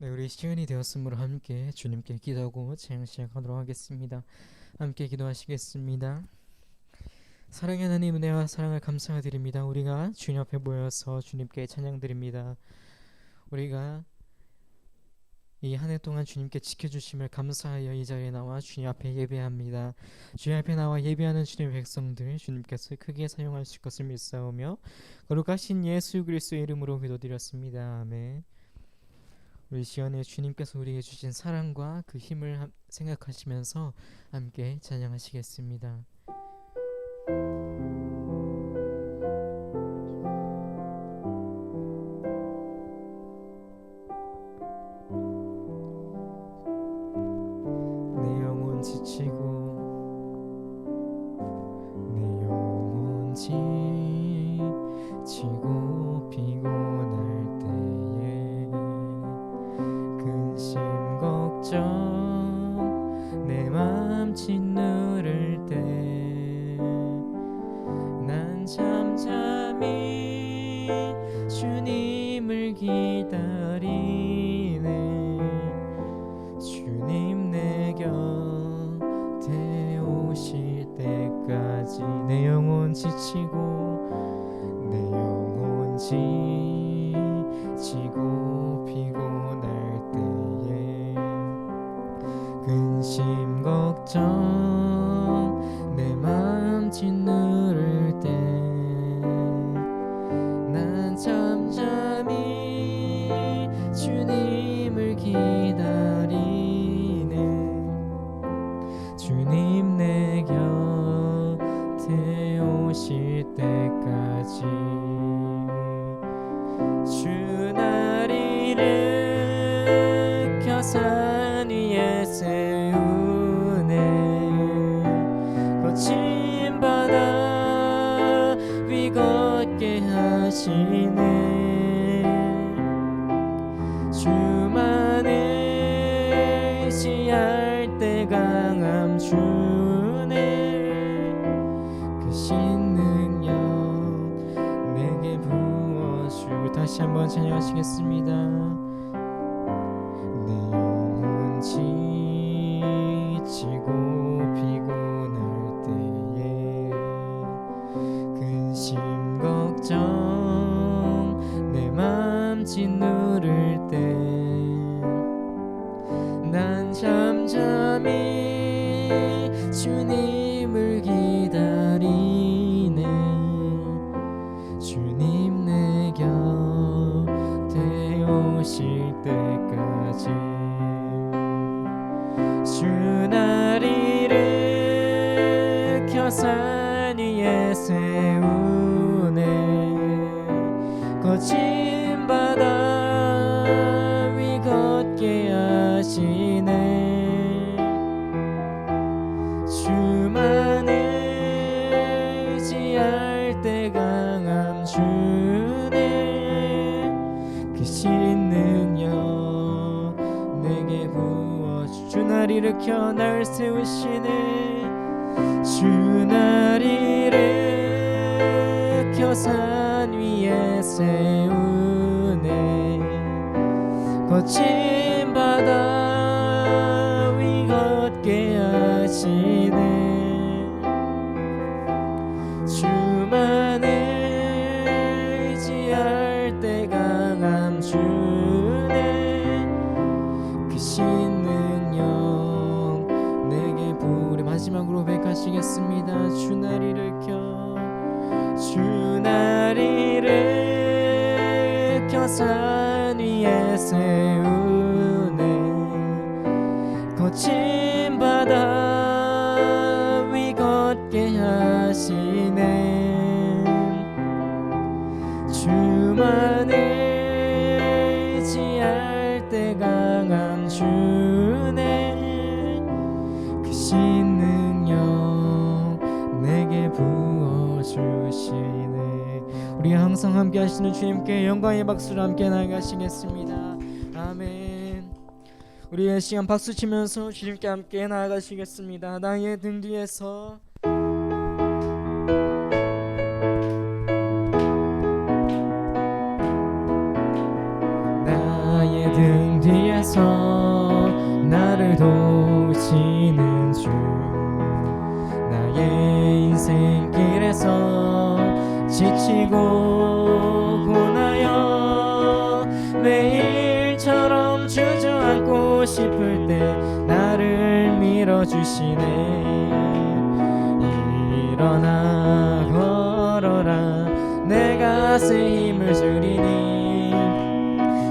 네, 우리 시간이 되었으므로 함께 주님께 기도하고 찬양 시작하도록 하겠습니다. 함께 기도하시겠습니다. 사랑의 하나님, 은혜와 사랑을 감사드립니다. 우리가 주님 앞에 모여서 주님께 찬양드립니다. 우리가 이 한 해 동안 주님께 지켜주심을 감사하여 이 자리에 나와 주님 앞에 예배합니다. 주님 앞에 나와 예배하는 주님의 백성들, 주님께서 크게 사용하실 것을 믿사오며 거룩하신 예수 그리스도의 이름으로 기도드렸습니다. 아멘. 우리 시간에 주님께서 우리에게 주신 사랑과 그 힘을 생각하시면서 함께 찬양하시겠습니다. 내 영혼 지치고 피곤할 때에 근심 걱정 내 맘 짓누를 때 난 잠잠히 주님을 기다리네. 주님 내 곁에 오실 때까지 내 영혼 지치고 피곤할 때에 근심 걱정 내 맘 짓누를 때 난 잠잠히 주님을 기다리네. 주님 내 곁에 오실 때까지 주 나를 일으켜 산 위에 세우네. 거친 바다 위 걷게 하시네. 주만 의지할 때 강함 주네. 크신 능력 내게 부어주고 다시 한번 찬양하시겠습니다. 내 영혼 지치고 피곤할 때에 근심 걱정 내 맘 짓누를 때 난 잠잠히 주님을 기다리네. 주님 내 곁에 오실 때까지 주 날 일으켜 산 위에 세우네. 거친 바다 위 걷게 하시네. 주만 의지할 때 강함 주네. 크신 능력 내게 부어주 주 날 일으켜 날 세우시네. 주 날 일으켜 산 위에 세우네. 거친 바다 위 걷게 하시네. 주만 의지할 때 강함 주네. 크신 능력 내게 부으리 마지막으로 고백하시겠습니다. 주 날 일으켜 산 위에 세우네. 거친 바다 위 걷게 하시네. 주만 의지할 때 강함 주네. 크신 능력 내게 부어주시네. 우리 항상 함께 하시는 주님께 영광의 박수를 함께 나아가시겠습니다. 아멘. 우리의 시간 박수 치면서 주님께 함께 나아가시겠습니다. 나의 등 뒤에서 나의 등 뒤에 뒤에서 나를 도우시는 주, 나의 인생길에서 지치고 고나여 매일처럼 주저앉고 싶을 때 나를 밀어주시네. 일어나 걸어라, 내가 새 힘을 주리니.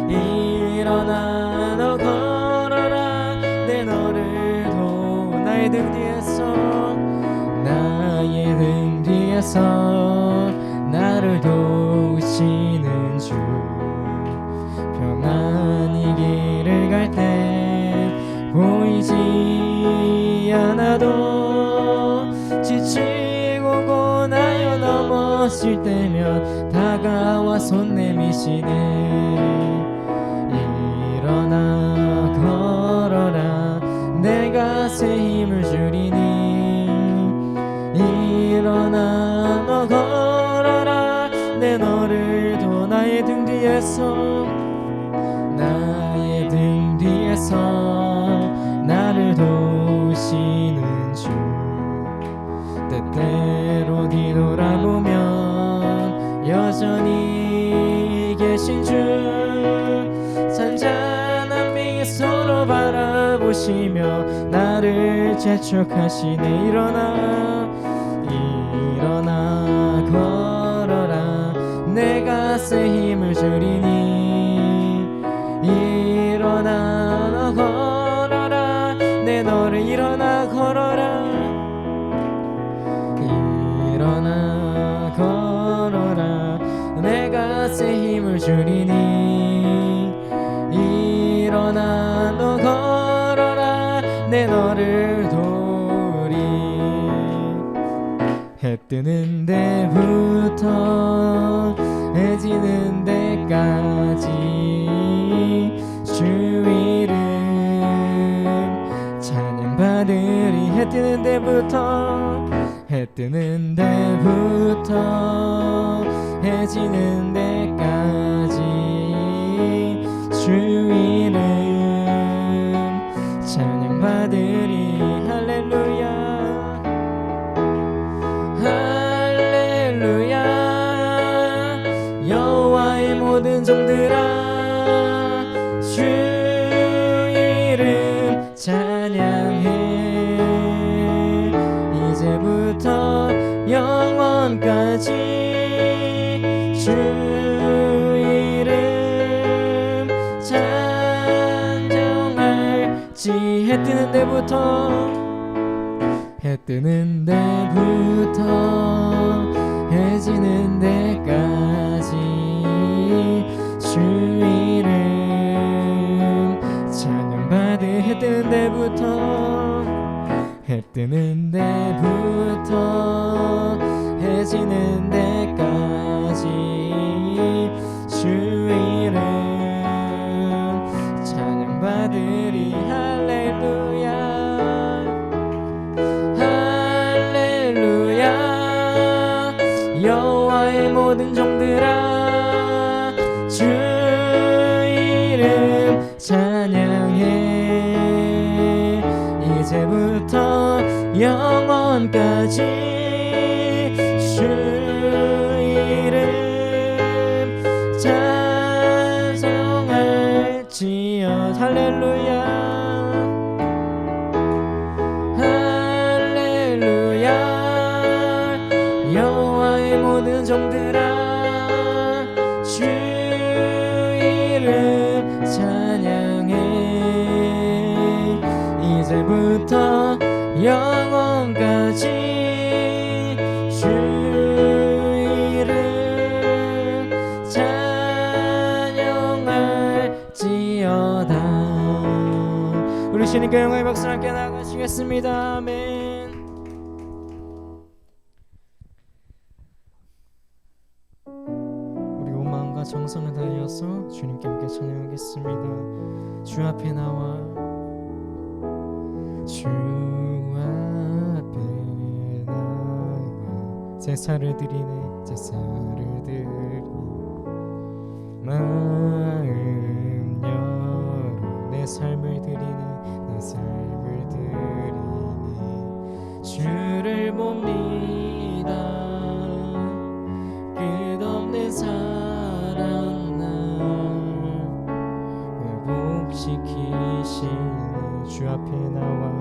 일어나 너 걸어라, 내 너를 도 나의 등 뒤에서, 나의 등 뒤에서 나를 도우시는 주, 평안히 길을 갈 때 보이지 않아도 지치고 고나여 넘어질 때면 다가와 손 내미시네. 일어나 걸어라, 내가 새 힘을 주리니. 일어나 너 걸어라, 내 너를 도 나의 등 뒤에서, 나의 등 뒤에서 나를 도우시는 주, 때때로 뒤돌아보면 여전히 계신 주, 잔잔한 미소로 바라보시며 나를 재촉하시네. 일어나 걸어라, 내가 새 힘을 주리니. 일어나 너 걸어라, 내 너를 일어나 걸어라. 일어나 걸어라, 내가 새 힘을 주리니. 일어나 너 걸어라, 내 너를 도우리. 해 뜨는 데부터 해 지는 데까지 주 이름 찬양받으리. 해 뜨는 데부터 해 뜨는 데부터 해 지는 데까지 주 이름 찬양받으리. 할렐루야 할렐루야. 여호와의 모든 종들아 주 이름 찬양해. 이제부터 영원까지 주 이름 찬양할지. 해 뜨는 데부터 해 뜨는 데부터 해 지는 데까지 주 이름 찬양받으. 해 뜨는 데부터 해 뜨는 데부터 해 지는 데까지 주 이름 찬양받으리. 할렐루야 할렐루야. 여호와의 모든 종들아 주 이름 찬양해. 이제부터 영원까지 주 이름 찬송할지어. 할렐루야 할렐루야. 여호와의 모든 종들아 주 이름 찬양해. 이제부터 영원까지 주 이름 찬양할지어다. 우리 주님께 영광의 박수 함께 나가시겠습니다. 아멘. 우리 온 마음과 정성을 다하여서 주님께 함께 찬양하겠습니다. 주 앞에 나와 주 앞에 나와 제사를 드리네. 제사를 드리 마음 열어 내 삶을 드리네 내 삶을 드리네 주를 봅니다 끝없는 사랑 날 회복시키시네 주 앞에 나와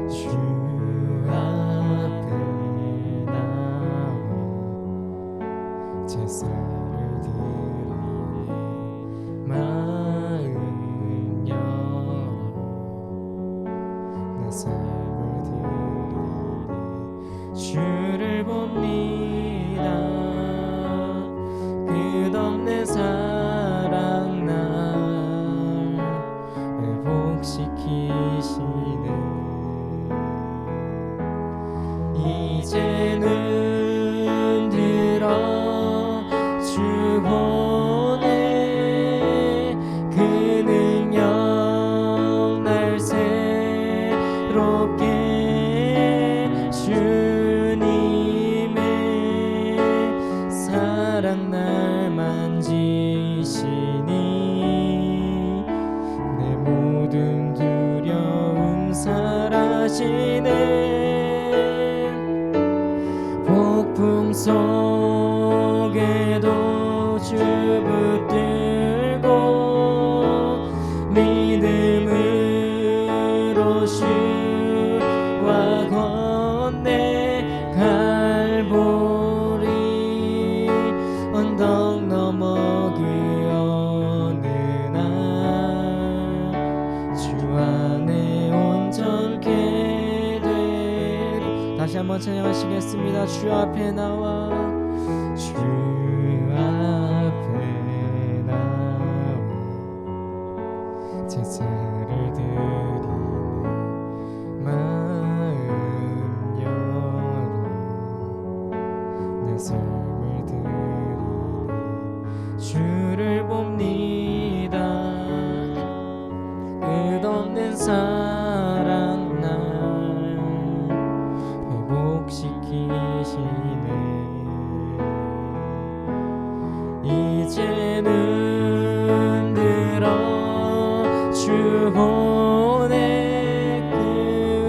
주 앞에 나와 제사를 드리네 마음 열어 내 삶을 드리네 주를 봅니다 끝없는 사랑 날 회복시키시네 이제는 들어 주 보내 그 능력 날 새롭게 주님의 사랑 날 만지시니 내 모든 두려움 사라지네 폭풍 속에도 주 붙들고 믿음으로 주와 건네 갈보리 언덕 넘어 그 어느 날 주 안에 온전케 되리 다시 한번 찬양하시겠습니다. 주 앞에 나와 주 앞에 나와 제사를 드리네 마음 열어 내 삶을 드리네 주를 봅니다 끝없는 사랑 날 회복시키시네 이제는 들어 주 보내 그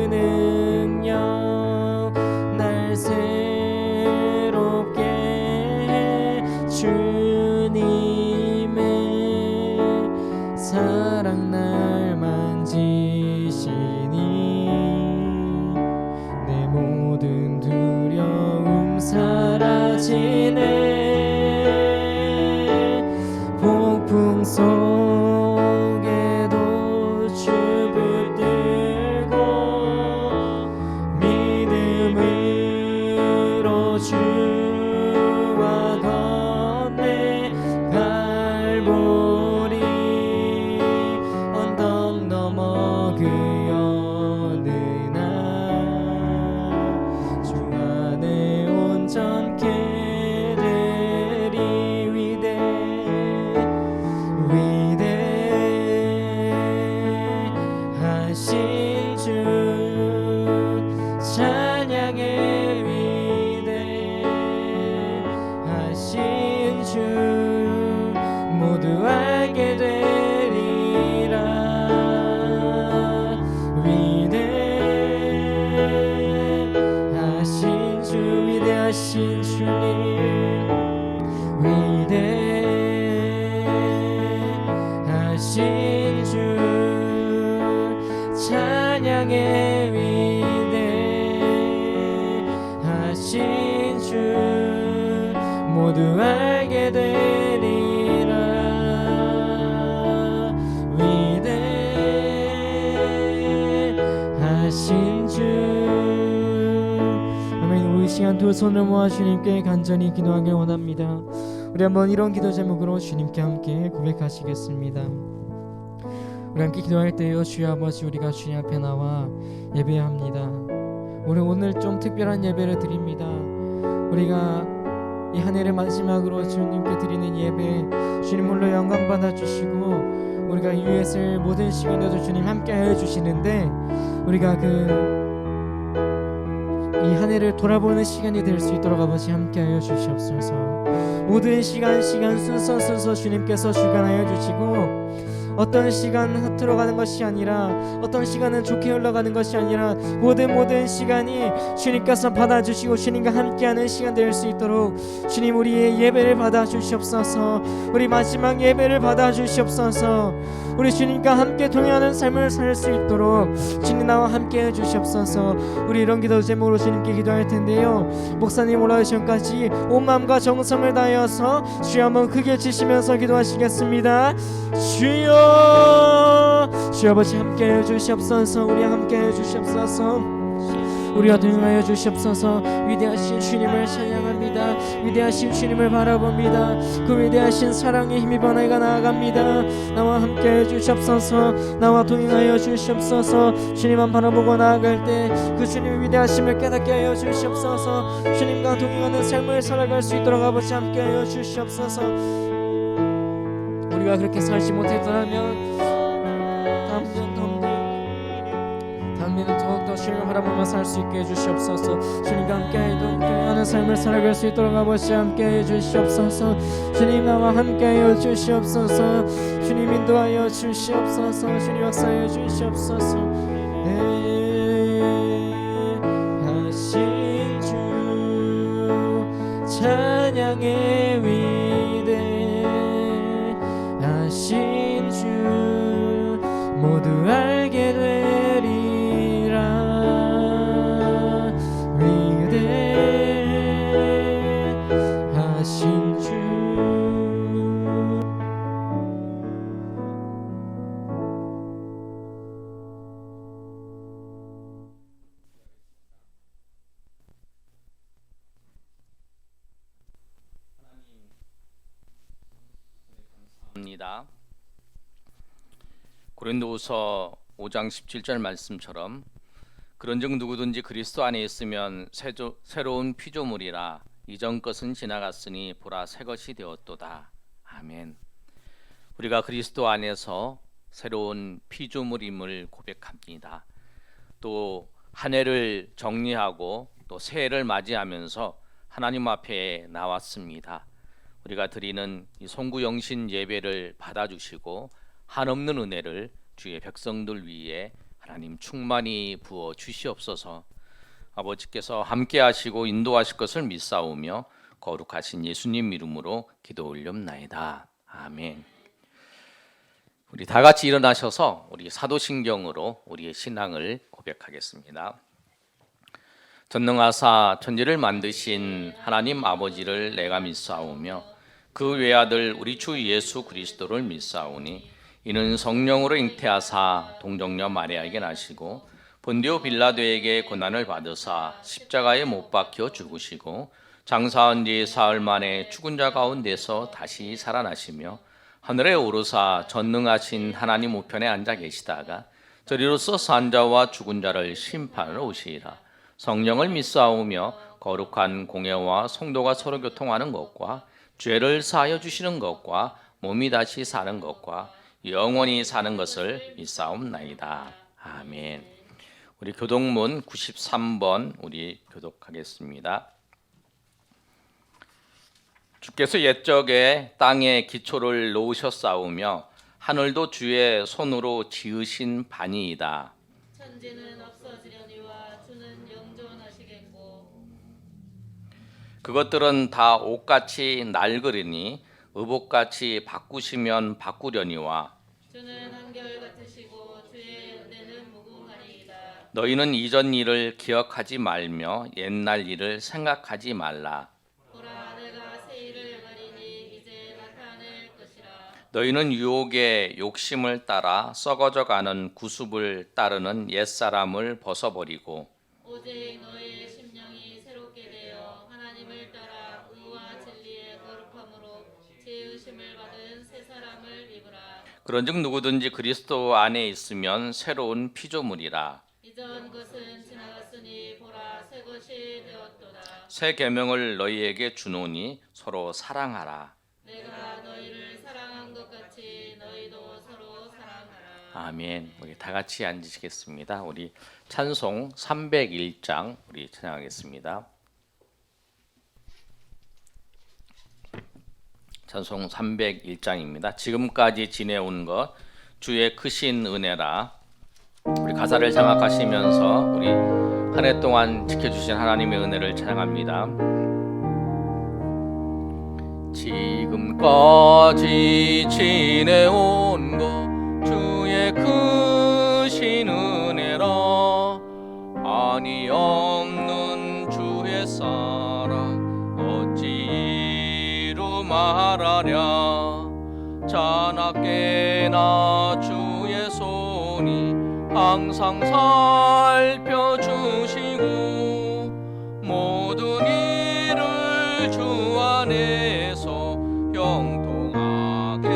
능력 날 새롭게 해 주님의 사랑 날 만지시니 내 모든 두려움 사라지네 폭풍 속에도 주 붙들고 믿음으로 주와 건네 갈보리 언덕 넘어 그 어느 날 주 안에 온전케 되리 위대하신 주 찬양의 위대하신 주 모두 알게 되리라 위대하신 주 위대하신 주님 위대하신 주 찬양의 위대하신 주 모두 알게 되리라 위대하신 주 아멘. 우리 시간 두 손을 모아 주님께 간절히 기도하길 원합니다. 우리 한번 이런 기도 제목으로 주님께 함께 고백하시겠습니다. 우리 함께 기도할 때요 주여 아버지 우리가 주님 앞에 나와 예배합니다. 우리 오늘 좀 특별한 예배를 드립니다. 우리가 이 한 해를 마지막으로 주님께 드리는 예배 주님 홀로 영광 받아주시고 우리가 이 위에 있을 모든 시간에도 주님 함께 하여 주시는데 우리가 이 한 해를 돌아보는 시간이 될 수 있도록 아버지 함께 하여 주시옵소서. 모든 시간 순서 주님께서 주관하여 주시고 어떤 시간은 흐트러 가는 것이 아니라, 어떤 시간은 좋게 흘러가는 것이 아니라 모든 시간이 주님께서 받아주시고 주님과 함께하는 시간 될 수 있도록 주님 우리의 예배를 받아주시옵소서. 우리 마지막 예배를 받아주시옵소서. 우리 주님과 함께 동행하는 삶을 살 수 있도록 주님 나와 함께 해주시옵소서. 우리 이런 기도 제목으로 주님께 기도할 텐데요, 목사님 올라오기 전까지 온 마음과 정성을 다하여서 주여 한번 크게 치시면서 기도하시겠습니다. 주여, 주여 아버지 함께 해주시옵소서. 우리 함께 해주시옵소서. 우리와 동행하여 주시옵소서. 위대하신 주님을 찬양합니다. 위대하신 주님을 바라봅니다. 그 위대하신 사랑에 힘입어 내가 나아갑니다. 나와 함께 해주시옵소서. 나와 동행하여 주시옵소서. 주님만 바라보고 나아갈 때 그 주님의 위대하심을 깨닫게 하여 주시옵소서. 주님과 동행하는 삶을 살아갈 수 있도록 아버지 함께 하여 주시옵소서. 우리가 그렇게 살지 못했더라면 다음에는 더욱더 주님을 바라보며 살 수 있게 해주시옵소서. 주님과 함께하는 삶을 살아갈 수 있도록 아버지 함께 해주시옵소서. 주님 나와 함께 해주시옵소서. 주님 인도하여 주시옵소서. 주님 역사하여 주시옵소서. 하신 주 찬양의 위대하신 주 모두 알게 되리. 위대하신 주. 합니다. 고린도후서 5장 17절 말씀처럼 그런즉 누구든지 그리스도 안에 있으면 새로운 피조물이라 이전 것은 지나갔으니 보라 새 것이 되었도다. 아멘. 우리가 그리스도 안에서 새로운 피조물임을 고백합니다. 또 한 해를 정리하고 또 새해를 맞이하면서 하나님 앞에 나왔습니다. 우리가 드리는 이 송구영신 예배를 받아주시고 한없는 은혜를 주의 백성들 위에 하나님 충만히 부어 주시옵소서. 아버지께서 함께 하시고 인도하실 것을 믿사오며 거룩하신 예수님 이름으로 기도 올렵나이다. 아멘. 우리 다 같이 일어나셔서 우리 사도신경으로 우리의 신앙을 고백하겠습니다. 전능하사 천지를 만드신 하나님 아버지를 내가 믿사오며 그 외아들 우리 주 예수 그리스도를 믿사오니 이는 성령으로 잉태하사 동정녀 마리아에게 나시고 본디오 빌라도에게 고난을 받으사 십자가에 못 박혀 죽으시고 장사한 뒤 사흘 만에 죽은 자 가운데서 다시 살아나시며 하늘에 오르사 전능하신 하나님 우편에 앉아 계시다가 저리로서 산 자와 죽은 자를 심판하러 오시리라. 성령을 믿사오며 거룩한 공예와 성도가 서로 교통하는 것과 죄를 사하여 주시는 것과 몸이 다시 사는 것과 영원히 사는 것을 믿사옵나이다. 아멘. 우리 교독문 93번 우리 교독하겠습니다. 주께서 옛적에 땅에 기초를 놓으셨사오며 하늘도 주의 손으로 지으신 바니이다. 천지는 없어지려니와 주는 영존하시겠고 그것들은 다 옷같이 낡으리니 의복같이 바꾸시면 바꾸려니와 주는 한결 같으시고 주의 은혜는 무궁하니이다. 너희는 이전 일을 기억하지 말며 옛날 일을 생각하지 말라. 보라 내가 새 일을 가리니 이제 나타낼 것이라. 너희는 유혹의 욕심을 따라 썩어져 가는 구습을 따르는 옛사람을 벗어버리고 오직 너의 심령이 새롭게 되어 하나님을 따라 의와 진리의 거룩함으로 지으심을 받은 새 사람을 입으라. 그런즉 누구든지 그리스도 안에 있으면 새로운 피조물이라. 이전 것은 지나갔으니 보라 새 것이 되었도다. 새 계명을 너희에게 주노니 서로 사랑하라. 내가 너희를 사랑한 것 같이 너희도 서로 사랑하라. 아멘. 우리 다 같이 앉으시겠습니다. 우리 찬송 301장 우리 찬양하겠습니다. 찬송 301장입니다. 지금까지 지내온 것 주의 크신 은혜라. 우리 가사를 생각하시면서 우리 한 해 동안 지켜주신 하나님의 은혜를 찬양합니다. 지금까지 지내온 것 주의 크신 은혜라. 아니 없는 주의 사랑 어찌 이루 말하랴. 자나깨나 주의 손이 항상 살펴주시고 모든 일을 주 안에서 형통하게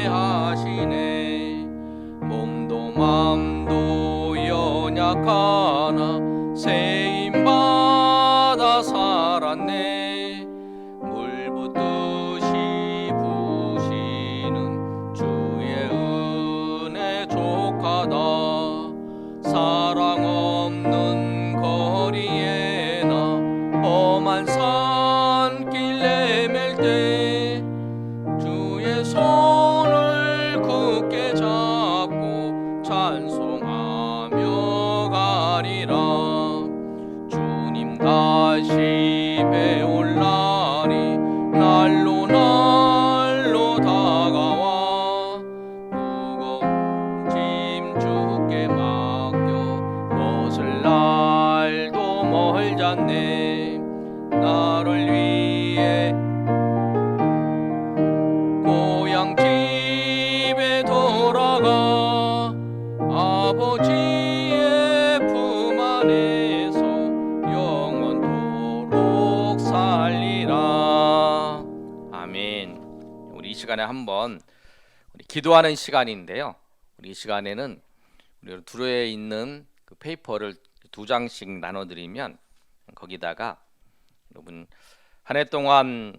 하시네. 몸도 맘도 연약하나 세임받아 살았네. 물 붓듯이 부시는 주의 은혜 족하다. 사랑 없는 거리에나 험한 산길 내맬 때 주의 손을 굳게 잡고 찬송하며 가리라. 주님 다시 배올 날이 날로 날로 다가와. 무거운 짐 주께 맡겨 벗을 날도 멀잖네. 나를 위해 고향 집에 돌아가 아버지의 품 안에서 영원토록 살리라. 아멘. 우리 이 시간에 한번 우리 기도하는 시간인데요. 우리 이 시간에는 우리 두루에 있는 그 페이퍼를 2장씩 나눠드리면 거기다가 여러분 한 해 동안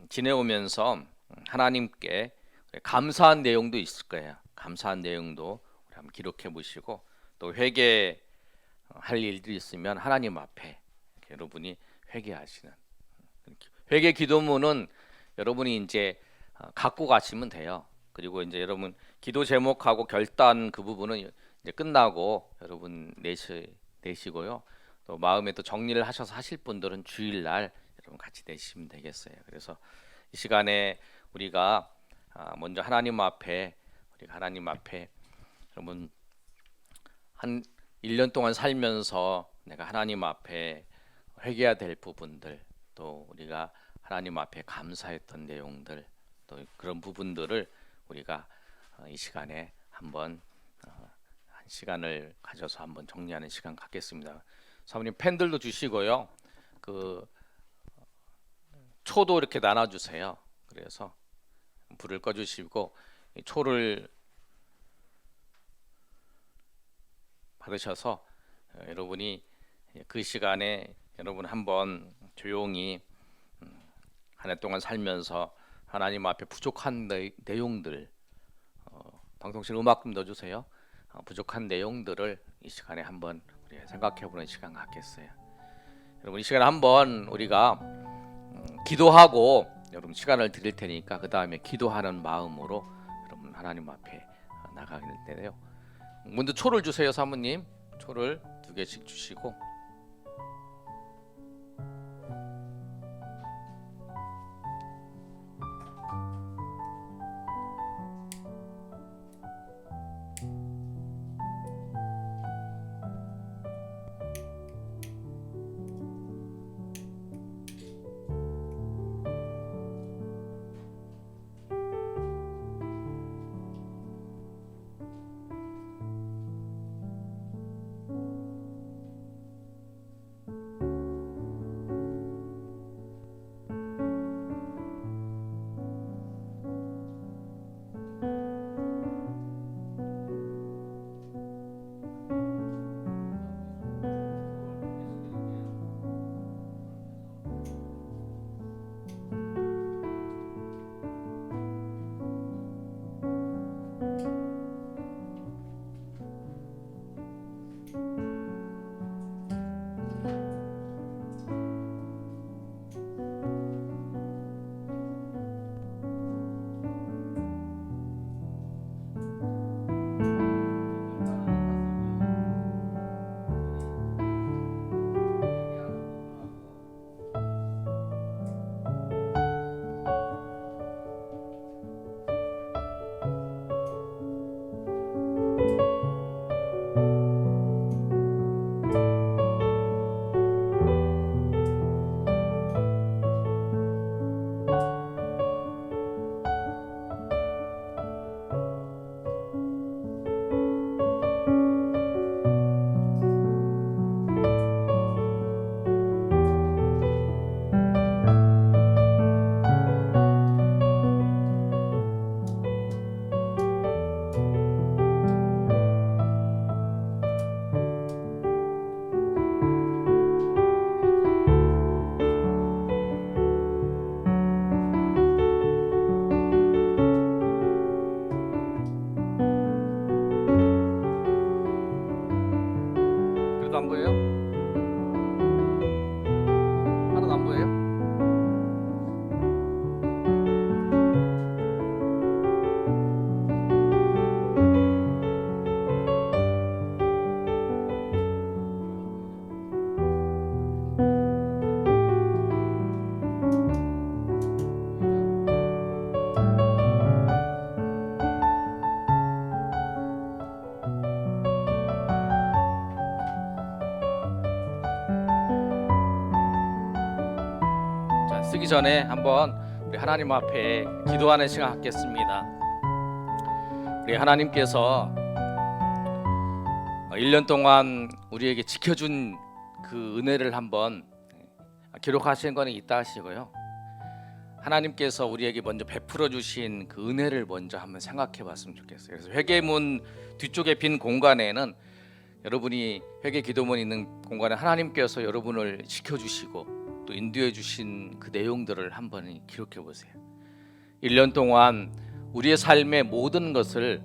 지내오면서 하나님께 감사한 내용도 있을 거예요. 감사한 내용도 우리 한번 기록해 보시고 또 회개할 일들이 있으면 하나님 앞에 여러분이 회개하시는 회개 기도문은 여러분이 이제 갖고 가시면 돼요. 그리고 이제 여러분 기도 제목하고 결단 그 부분은 이제 끝나고 여러분 내시고요. 또 마음에 또 정리를 하셔서 하실 분들은 주일날 여러분 같이 내시면 되겠어요. 그래서 이 시간에 우리가 먼저 하나님 앞에 여러분 한 1년 동안 살면서 내가 하나님 앞에 회개해야 될 부분들, 또 우리가 하나님 앞에 감사했던 내용들, 또 그런 부분들을 우리가 이 시간에 한번 한 시간을 가져서 한번 정리하는 시간 갖겠습니다. 사모님 펜들도 주시고요. 그 초도 이렇게 나눠주세요. 그래서 불을 꺼주시고 초를 받으셔서 여러분이 그 시간에 여러분 한번 조용히 한 해 동안 살면서 하나님 앞에 부족한 내용들 방송실 음악 좀 넣어주세요. 부족한 내용들을 이 시간에 한번 우리가 생각해보는 시간 갖겠어요. 여러분 이 시간에 한번 우리가 기도하고 여러분 시간을 드릴 테니까 그 다음에 기도하는 마음으로 여러분 하나님 앞에 나가게 될 때요. 먼저 초를 주세요. 사모님 초를 2개씩 주시고 전에 한번 우리 하나님 앞에 기도하는 시간 갖겠습니다. 우리 하나님께서 1년 동안 우리에게 지켜준 그 은혜를 한번 기록하신 거는 있다 하시고요. 하나님께서 우리에게 먼저 베풀어 주신 그 은혜를 먼저 한번 생각해 봤으면 좋겠어요. 그래서 회개문 뒤쪽에 빈 공간에는 여러분이 회개 기도문 있는 공간에 하나님께서 여러분을 지켜주시고 또 인도해 주신 그 내용들을 한번 기록해 보세요. 1년 동안 우리의 삶의 모든 것을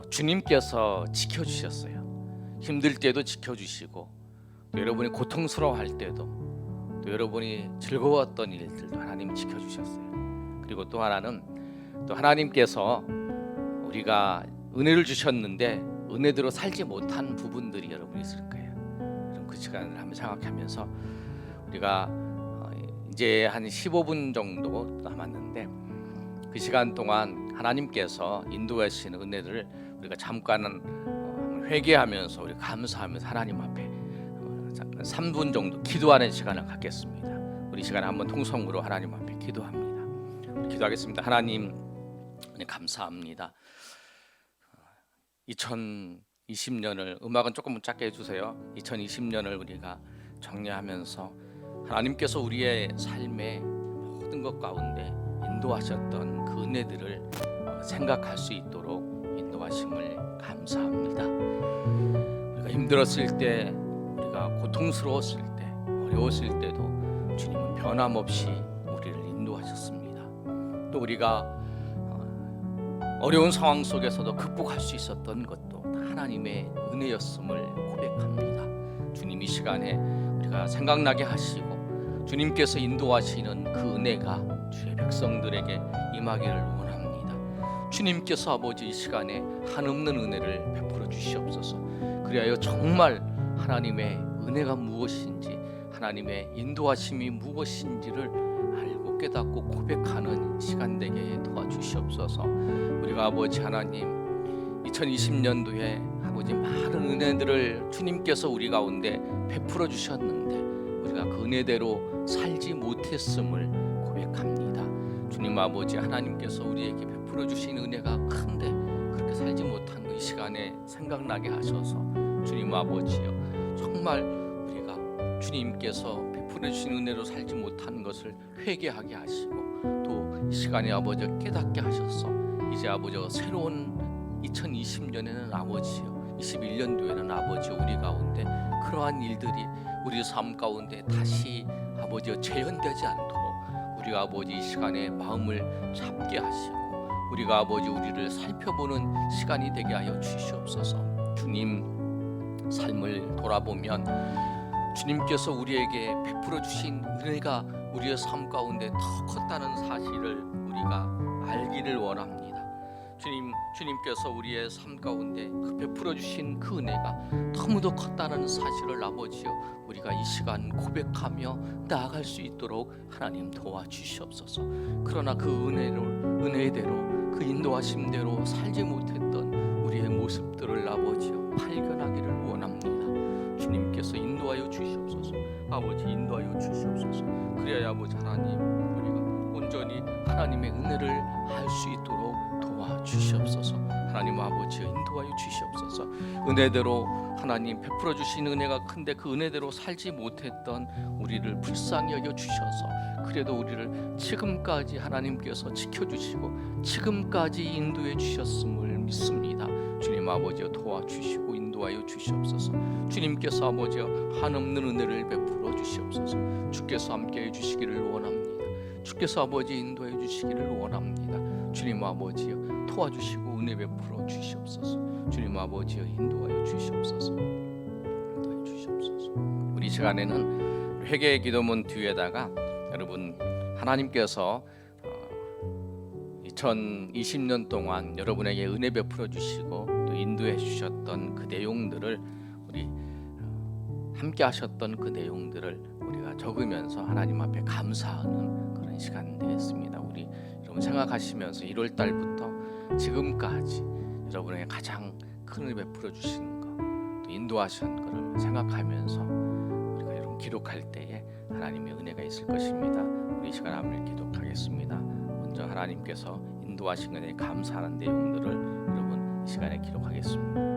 주님께서 지켜주셨어요. 힘들 때도 지켜주시고 또 여러분이 고통스러워할 때도 또 여러분이 즐거웠던 일들도 하나님이 지켜주셨어요. 그리고 또 하나는 또 하나님께서 우리가 은혜를 주셨는데 은혜대로 살지 못한 부분들이 여러분이 있을 거예요. 그럼 그 시간을 한번 생각하면서 우리가 이제 한 15분 정도 남았는데 그 시간 동안 하나님께서 인도하시는 은혜를 우리가 잠깐은 회개하면서 우리 감사하면서 하나님 앞에 3분 정도 기도하는 시간을 갖겠습니다. 우리 시간에 한번 통성으로 하나님 앞에 기도합니다. 우리 기도하겠습니다. 하나님 감사합니다. 2020년을 음악은 조금 작게 해주세요. 2020년을 우리가 정리하면서 하나님께서 우리의 삶의 모든 것 가운데 인도하셨던 그 은혜들을 생각할 수 있도록 인도하심을 감사합니다. 우리가 힘들었을 때, 우리가 고통스러웠을 때, 어려웠을 때도 주님은 변함없이 우리를 인도하셨습니다. 또 우리가 어려운 상황 속에서도 극복할 수 있었던 것도 하나님의 은혜였음을 고백합니다. 주님 이 시간에 우리가 생각나게 하시고 주님께서 인도하시는 그 은혜가 주의 백성들에게 임하기를 원합니다. 주님께서 아버지 이 시간에 한없는 은혜를 베풀어 주시옵소서. 그리하여 정말 하나님의 은혜가 무엇인지 하나님의 인도하심이 무엇인지를 알고 깨닫고 고백하는 시간 되게 도와주시옵소서. 우리가 아버지 하나님 2020년도에 아버지 많은 은혜들을 주님께서 우리 가운데 베풀어 주셨는데 우리가 그 은혜대로 살지 못했음을 고백합니다. 주님 아버지 하나님께서 우리에게 베풀어 주신 은혜가 큰데 그렇게 살지 못한 이 시간에 생각나게 하셔서 주님 아버지요 정말 우리가 주님께서 베풀어 주신 은혜로 살지 못한 것을 회개하게 하시고 또 이 시간에 아버지 깨닫게 하셔서 이제 아버지가 새로운 2020년에는 아버지요 21년도에는 아버지 우리 가운데 그러한 일들이 우리 삶 가운데 다시 아버지요 재현되지 않도록 우리가 아버지 이 시간에 마음을 잡게 하시고 우리가 아버지 우리를 살펴보는 시간이 되게 하여 주시옵소서. 주님 삶을 돌아보면 주님께서 우리에게 베풀어 주신 은혜가 우리의 삶 가운데 더 컸다는 사실을 우리가 알기를 원합니다. 주님께서 우리의 삶 가운데 그 베풀어 주신 그 은혜가 너무도 컸다는 사실을 아버지요 우리가 이 시간 고백하며 나아갈 수 있도록 하나님 도와주시옵소서. 그러나 그 은혜대로 그 인도하심대로 살지 못했던 우리의 모습들을 아버지요 발견하기를 원합니다. 주님께서 인도하여 주시옵소서. 아버지 인도하여 주시옵소서. 그래야 아버지 하나님 우리가 온전히 하나님의 은혜를 알 수 있도록 도와주시옵소서. 하나님 아버지 인도하여 주시옵소서. 은혜대로 하나님 베풀어 주신 은혜가 큰데 그 은혜대로 살지 못했던 우리를 불쌍히 여겨 주셔서 그래도 우리를 지금까지 하나님께서 지켜주시고 지금까지 인도해 주셨음을 믿습니다. 주님 아버지여 도와주시고 인도하여 주시옵소서. 주님께서 아버지여 한없는 은혜를 베풀어 주시옵소서. 주께서 함께해 주시기를 원합니다. 주께서 아버지 인도해 주시기를 원합니다. 주님 아버지여 도와주시고 은혜 베풀어 주시옵소서. 주님 아버지여 인도하여 주시옵소서. 인도하여 주시옵소서. 우리 시간에는 회개의 기도문 뒤에다가 여러분 하나님께서 2020년 동안 여러분에게 은혜 베풀어 주시고 또 인도해 주셨던 그 내용들을 우리 함께 하셨던 그 내용들을 우리가 적으면서 하나님 앞에 감사하는 그런 시간 되겠습니다. 우리 여러분 생각하시면서 1월 달부터 지금까지 여러분에게 가장 큰 은혜 베풀어 주시는 것, 또 인도하신 것을 생각하면서 우리가 여러분 기록할 때에 하나님의 은혜가 있을 것입니다. 우리 이 시간 함께 기도하겠습니다. 먼저 하나님께서 인도하신 은혜에 감사하는 내용들을 여러분 이 시간에 기록하겠습니다.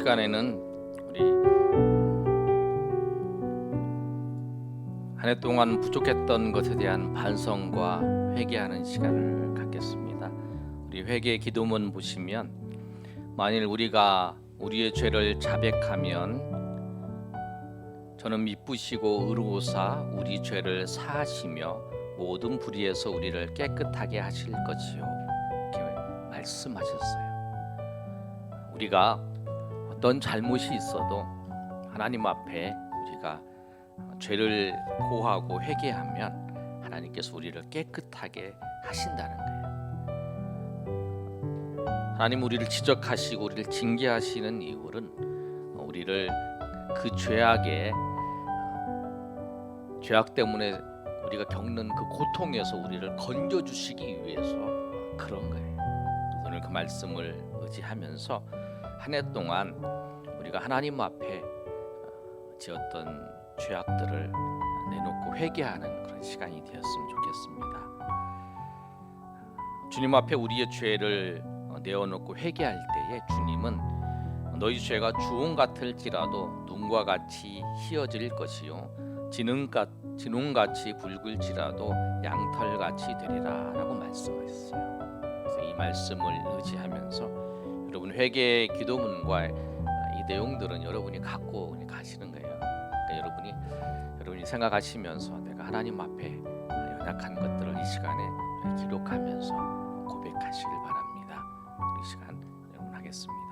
시간에는 우리 한 해 동안 부족했던 것에 대한 반성과 회개하는 시간을 갖겠습니다. 우리 회개 기도문 보시면 만일 우리가 우리의 죄를 자백하면 저는 미쁘시고 의로우사 우리 죄를 사하시며 모든 불의에서 우리를 깨끗하게 하실 것이요 이렇게 말씀하셨어요. 우리가 어떤 잘못이 있어도 하나님 앞에 우리가 죄를 고하고 회개하면 하나님께서 우리를 깨끗하게 하신다는 거예요. 하나님 우리를 지적하시고 우리를 징계하시는 이유는 우리를 그 죄악 때문에 우리가 겪는 그 고통에서 우리를 건져주시기 위해서 그런 거예요. 오늘 그 말씀을 의지하면서 한 해 동안 우리가 하나님 앞에 지었던 죄악들을 내놓고 회개하는 그런 시간이 되었으면 좋겠습니다. 주님 앞에 우리의 죄를 내어놓고 회개할 때에 주님은 너희 죄가 주홍 같을지라도 눈과 같이 희어질 것이요 진홍같이 붉을지라도 양털같이 되리라 라고 말씀하셨어요. 그래서 이 말씀을 의지하면서 여러분 회개 기도문과 이 내용들은 여러분이 갖고 가시는 거예요. 그러니까 여러분이 생각하시면서 내가 하나님 앞에 연약한 것들을 이 시간에 기록하면서 고백하시길 바랍니다. 이 시간 여러분 하겠습니다.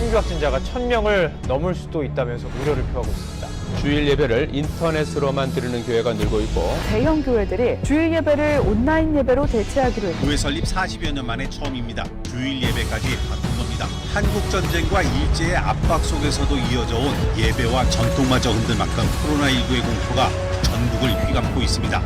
신규 확진자가 1,000명을 넘을 수도 있다면서 우려를 표하고 있습니다. 주일 예배를 인터넷으로만 드리는 교회가 늘고 있고 대형 교회들이 주일 예배를 온라인 예배로 대체하기로 했습니다. 교회 설립 40여 년 만에 처음입니다. 주일 예배까지 바꾼 겁니다. 한국 전쟁과 일제의 압박 속에서도 이어져 온 예배와 전통마저 흔들 만큼 코로나19의 공포가 전국을 휘감고 있습니다.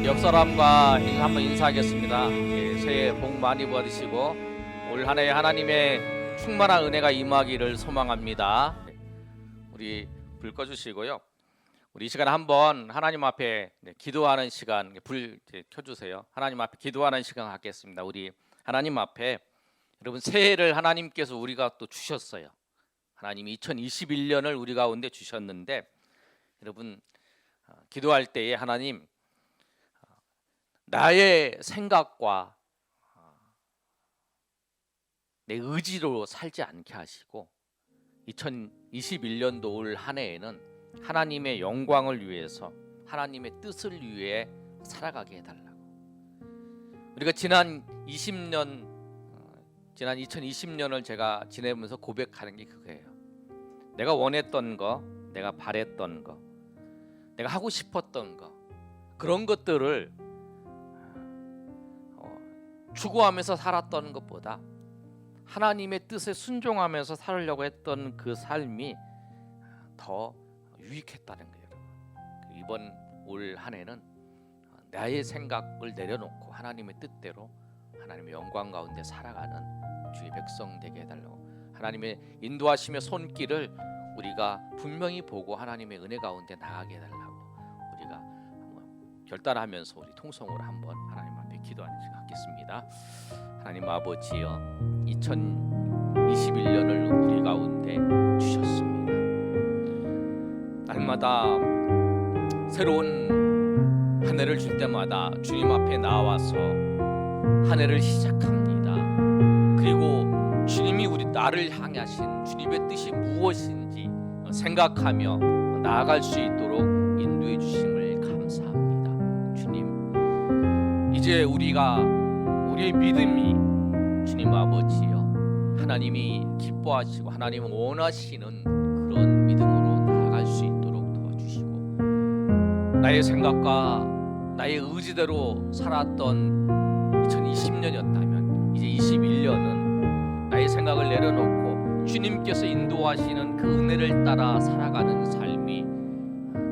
옆 사람과 한번 인사하겠습니다. 예, 새해 복 많이 받으시고 올 한 해 하나님의 충만한 은혜가 임하기를 소망합니다. 우리 불 꺼주시고요. 우리 이 시간에 한번 하나님 앞에 기도하는 시간, 불 켜주세요. 하나님 앞에 기도하는 시간 갖겠습니다. 우리 하나님 앞에 여러분 새해를 하나님께서 우리가 또 주셨어요. 하나님이 2021년을 우리 가운데 주셨는데 여러분 기도할 때에 하나님 나의 생각과 내 의지로 살지 않게 하시고 2021년도 올 한 해에는 하나님의 영광을 위해서 하나님의 뜻을 위해 살아가게 해달라고. 우리가 지난 2020년을 제가 지내면서 고백하는 게 그거예요. 내가 원했던 거, 내가 바랬던 거, 내가 하고 싶었던 거, 그런 것들을 추구하면서 살았던 것보다 하나님의 뜻에 순종하면서 살려고 했던 그 삶이 더 유익했다는 거예요. 이번 올 한 해는 나의 생각을 내려놓고 하나님의 뜻대로 하나님의 영광 가운데 살아가는 주의 백성 되게 해달라고. 하나님의 인도하심의 손길을 우리가 분명히 보고 하나님의 은혜 가운데 나가게 해달라고 우리가 결단하면서 우리 통성으로 한번 하나님 앞에 기도하는 시간 갖겠습니다. 하나님 아버지여, 2021년을 우리 가운데 주셨습니다. 날마다 새로운 한 해를 줄 때마다 주님 앞에 나와서 한 해를 시작합니다. 그리고 주님이 나를 향하신 주님의 뜻이 무엇인지 생각하며 나아갈 수 있도록 인도해 주심을 감사합니다. 주님, 이제 우리의 믿음이 주님 아버지여 하나님이 기뻐하시고 하나님은 원하시는 그런 믿음으로 나아갈 수 있도록 도와주시고, 나의 생각과 나의 의지대로 살았던 2020년이었다면 이제 21년은 나의 생각을 내려놓고 주님께서 인도하시는 그 은혜를 따라 살아가는 삶이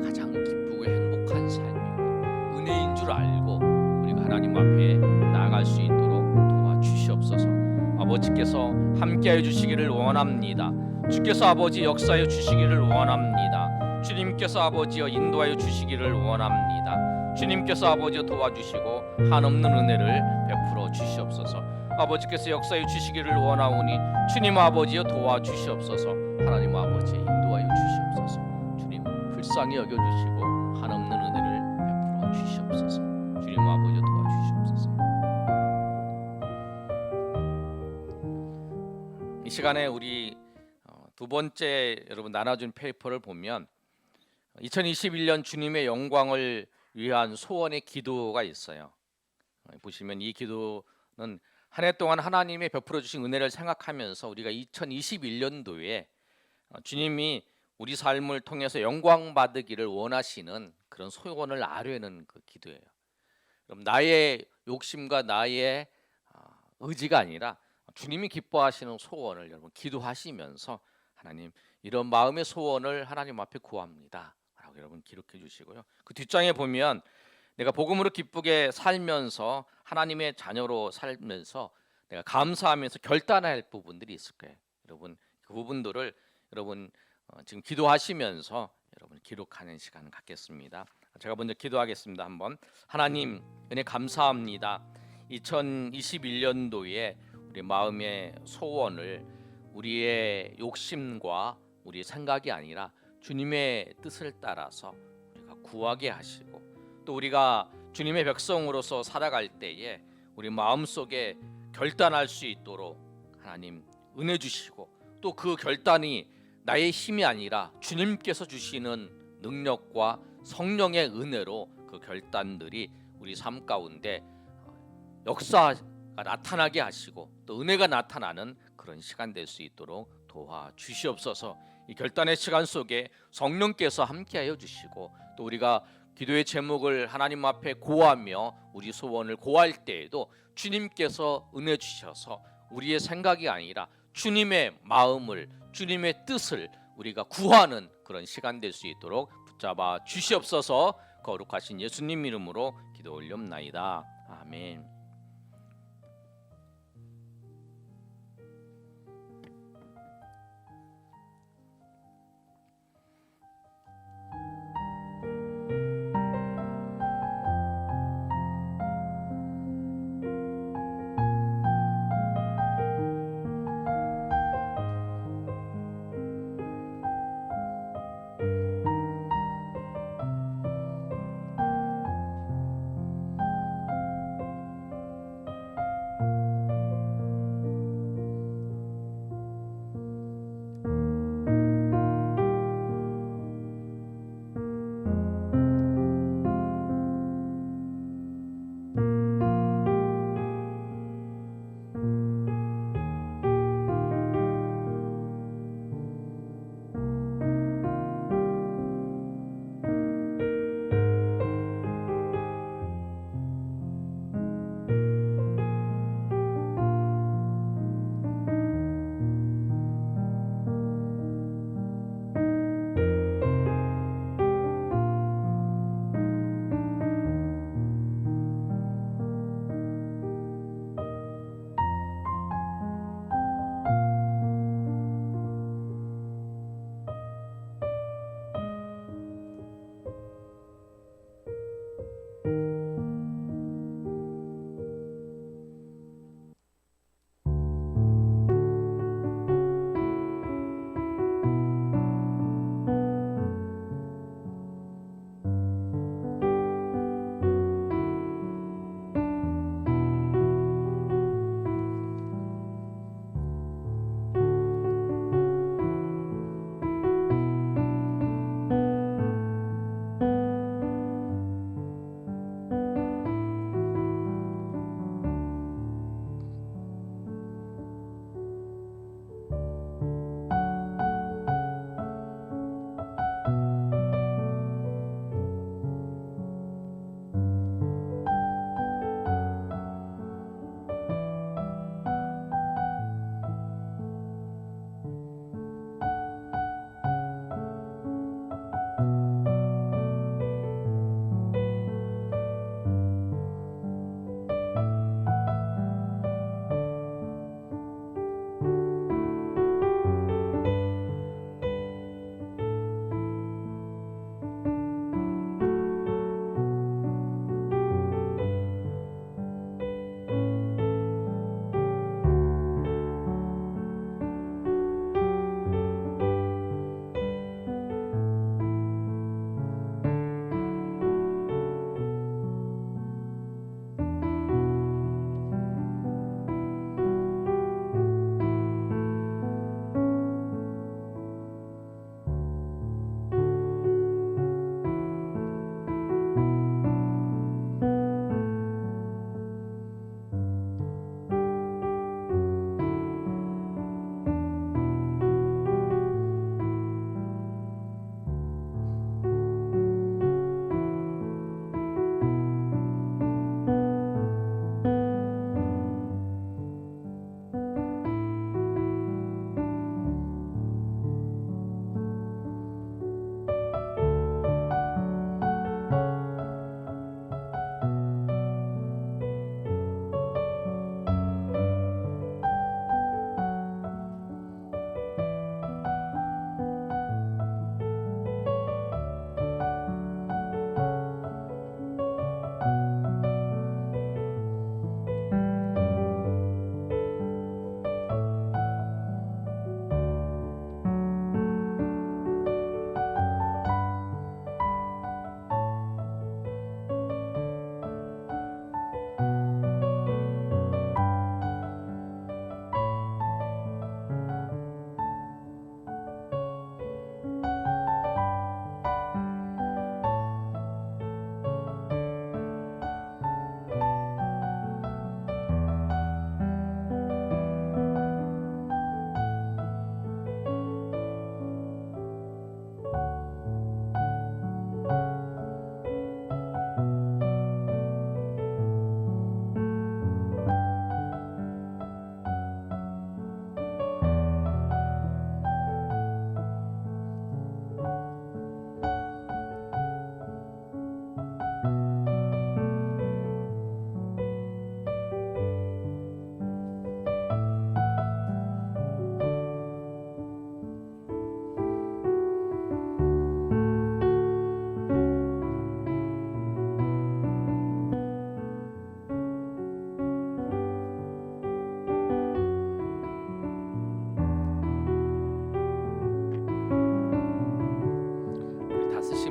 가장 기쁘고 행복한 삶이고 은혜인 줄 알고 우리가 하나님 앞에 나아갈 수 있도록 도와주시옵소서. 아버지께서 함께하여 주시기를 원합니다. 주께서 아버지 역사해 주시기를 원합니다. 주님께서 아버지여 인도하여 주시기를 원합니다. 주님께서 아버지여 도와주시고 한없는 은혜를 베풀어 주시옵소서. 아버지께서 역사해 주시기를 원하오니 주님 아버지여 도와주시옵소서. 하나님 아버지 인도하여 주시옵소서. 주님 불쌍히 여겨주시고 한없는 은혜를 베풀어 주시옵소서. 주님 아버지여 도와주시옵소서. 이 시간에 우리 두 번째 여러분 나눠준 페이퍼를 보면 2021년 주님의 영광을 위한 소원의 기도가 있어요. 보시면 이 기도는 한 해 동안 하나님의 베풀어 주신 은혜를 생각하면서 우리가 2021년도에 주님이 우리 삶을 통해서 영광 받으기를 원하시는 그런 소원을 아뢰는 그 기도예요. 그럼 나의 욕심과 나의 의지가 아니라 주님이 기뻐하시는 소원을 여러분 기도하시면서 하나님 이런 마음의 소원을 하나님 앞에 구합니다 라고 여러분 기록해 주시고요. 그 뒷장에 보면 내가 복음으로 기쁘게 살면서 하나님의 자녀로 살면서 내가 감사하면서 결단해야 할 부분들이 있을 거예요. 여러분 그 부분들을 여러분 지금 기도하시면서 여러분 기록하는 시간 갖겠습니다. 제가 먼저 기도하겠습니다. 한번 하나님 은혜 감사합니다. 2021년도에 우리 마음의 소원을 우리의 욕심과 우리의 생각이 아니라 주님의 뜻을 따라서 우리가 구하게 하시고 또 우리가 주님의 백성으로서 살아갈 때에 우리 마음속에 결단할 수 있도록 하나님 은혜 주시고 또 그 결단이 나의 힘이 아니라 주님께서 주시는 능력과 성령의 은혜로 그 결단들이 우리 삶 가운데 역사가 나타나게 하시고 또 은혜가 나타나는 그런 시간 될 수 있도록 도와주시옵소서. 이 결단의 시간 속에 성령께서 함께하여 주시고 또 우리가 기도의 제목을 하나님 앞에 고하며 우리 소원을 고할 때에도 주님께서 은혜 주셔서 우리의 생각이 아니라 주님의 마음을 주님의 뜻을 우리가 구하는 그런 시간 될 수 있도록 붙잡아 주시옵소서. 거룩하신 예수님 이름으로 기도 올렵나이다. 아멘.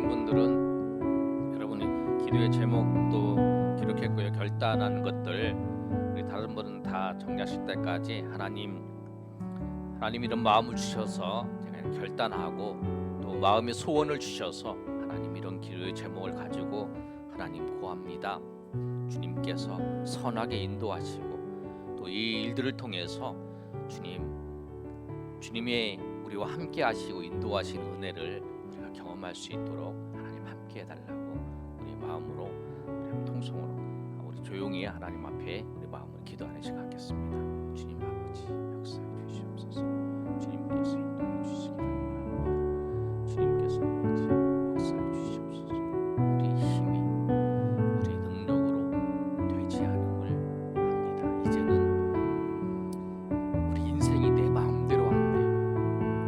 하신 분들은 여러분이 기도의 제목도 기록했고요. 결단한 것들 우리 다른 분은 다 정리하실 때까지 하나님 이런 마음을 주셔서 제가 결단하고 또 마음의 소원을 주셔서 하나님 이런 기도의 제목을 가지고 하나님 구합니다. 주님께서 선하게 인도하시고 또 이 일들을 통해서 주님의 우리와 함께 하시고 인도하시는 은혜를 우리가 경험할 수 있도록 하나님 함께 해달라고 우리 마음으로 우리 통성으로 우리 조용히 하나님 앞에 우리 마음을 기도하는 시간 갖겠습니다. 주님 아버지 역사해 주시옵소서. 주님께서 인도해 주시기 바랍니다. 주님께서 아버지 역사해 주시옵소서. 우리 힘이 우리 능력으로 되지 않음을 합니다. 이제는 우리 인생이 내 마음대로 안 되고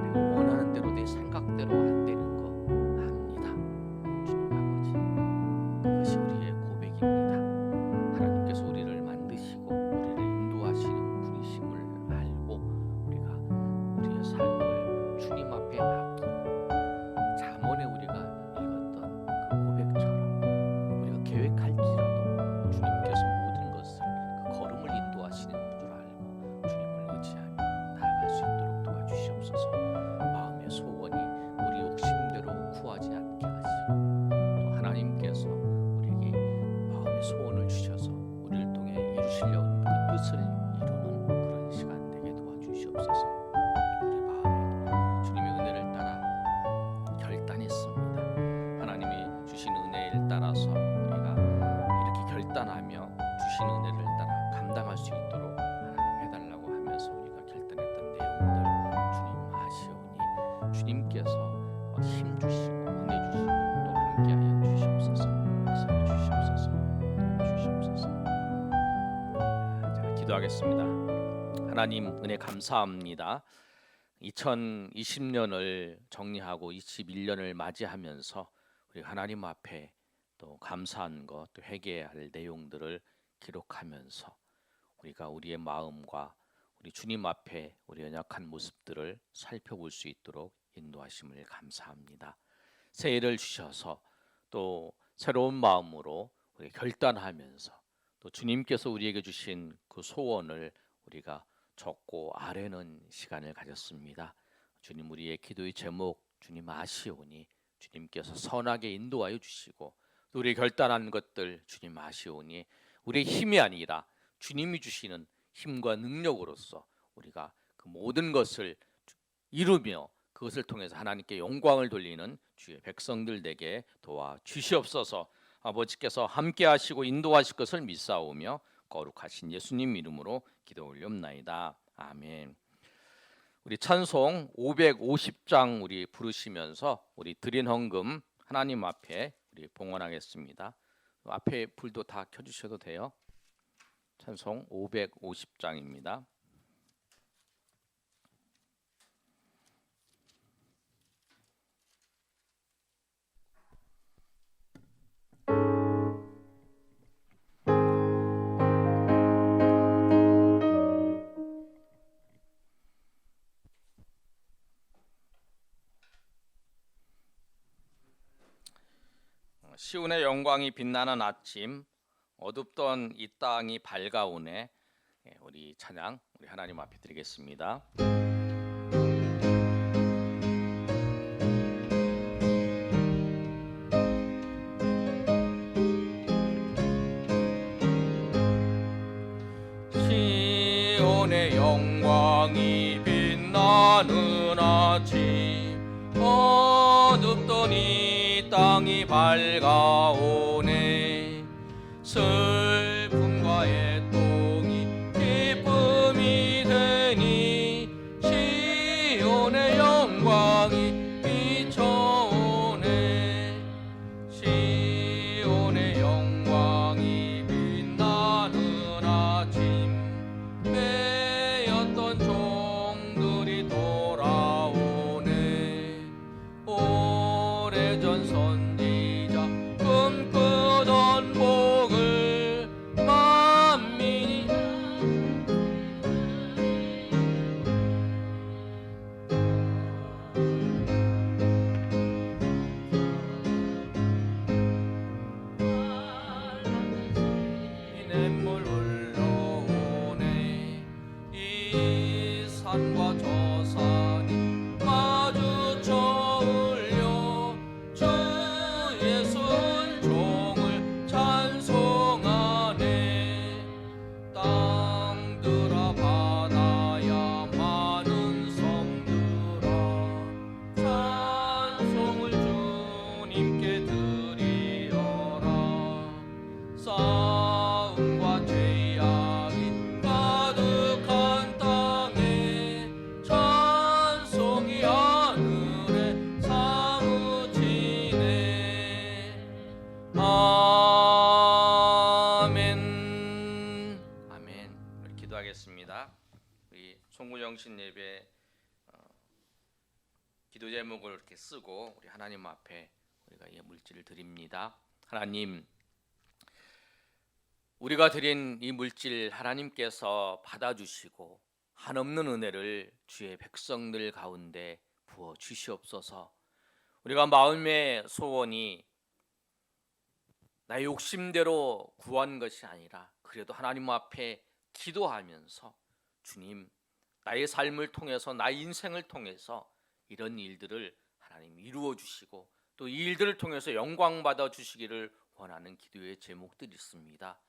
내가 원하는 대로 내 생각대로 안 되는 거 압니다. 주님 아버지 그것이 우리의 고백입니다. 하나님께서 우리를 만드시고 우리를 인도하시는 분이심을 알고 우리가 우리의 삶을 주님 앞에 맡기고 잠언에 우리가 읽었던 그 고백처럼 우리가 계획할지라도 주님께서 모든 것을 그 걸음을 인도하시는 줄 알고 주님을 의지하며 나아갈 수 있도록 도와주시옵소서. 마음의 소원이 우리 욕심대로 구하지 않게 하시고 또 하나님께서 우리에게 마음의 소원을 주셔서 우리를 통해 이루시려는 그 뜻을 이루는 그런 시간 되게 도와주시옵소서. 우리 마음에 주님의 은혜를 따라 결단했습니다. 하나님이 주신 은혜를 따라서 우리가 이렇게 결단하며 주신 은혜를 따라 감당할 수 있도록 하나님 해달라고 하면서 우리가 결단했던 내용들 주님 아시오니 주님께서 힘 주시고 은혜 주시고 또 함께하여 주시옵소서. 역사해 주시옵소서. 주시옵소서. 제가 기도하겠습니다. 하나님 은혜 감사합니다. 2020년을 정리하고 21년을 맞이하면서 우리 하나님 앞에 또 감사한 것, 또 회개해야 할 내용들을 기록하면서 우리가 우리의 마음과 우리 주님 앞에 우리 연약한 모습들을 살펴볼 수 있도록 인도하심을 감사합니다. 새해를 주셔서 또 새로운 마음으로 우리 결단하면서 또 주님께서 우리에게 주신 그 소원을 우리가 적고 아뢰는 시간을 가졌습니다. 주님 우리의 기도의 제목 주님 아시오니 주님께서 선하게 인도하여 주시고 또 우리 결단한 것들 주님 아시오니 우리의 힘이 아니라 주님이 주시는 힘과 능력으로서 우리가 그 모든 것을 이루며 그것을 통해서 하나님께 영광을 돌리는 주의 백성들 되게 도와 주시옵소서. 아버지께서 함께 하시고 인도하실 것을 믿사오며 거룩하신 예수님 이름으로 기도 올리옵나이다. 아멘. 우리 찬송 550장 우리 부르시면서 우리 드린 헌금 하나님 앞에 우리 봉헌하겠습니다. 앞에 불도 다 켜주셔도 돼요. 찬송 550장입니다. 시온의 영광이 빛나는 아침, 어둡던 이 땅이 밝아오네. 우리 찬양 우리 하나님 앞에 드리겠습니다. 시온의 영광이 빛나는 아침, 어둡던 이 땅이 밝아오네. 슬픔과 애통이 기쁨이 되니 시온의 영광이 비춰오네. 시온의 영광이 빛나는 아침, 매였던 종들이 돌아오네. 오래전 선지자 꿈꾸던 복을 만민이 주신 예배 기도 제목을 이렇게 쓰고 우리 하나님 앞에 우리가 이 물질을 드립니다. 하나님, 우리가 드린 이 물질 하나님께서 받아주시고 한없는 은혜를 주의 백성들 가운데 부어 주시옵소서. 우리가 마음의 소원이 나의 욕심대로 구한 것이 아니라 그래도 하나님 앞에 기도하면서 주님, 나의 삶을 통해서 나의 인생을 통해서 이런 일들을 하나님 이루어 주시고 또 이 일들을 통해서 영광 받아 주시기를 원하는 기도의 제목들이 있습니다.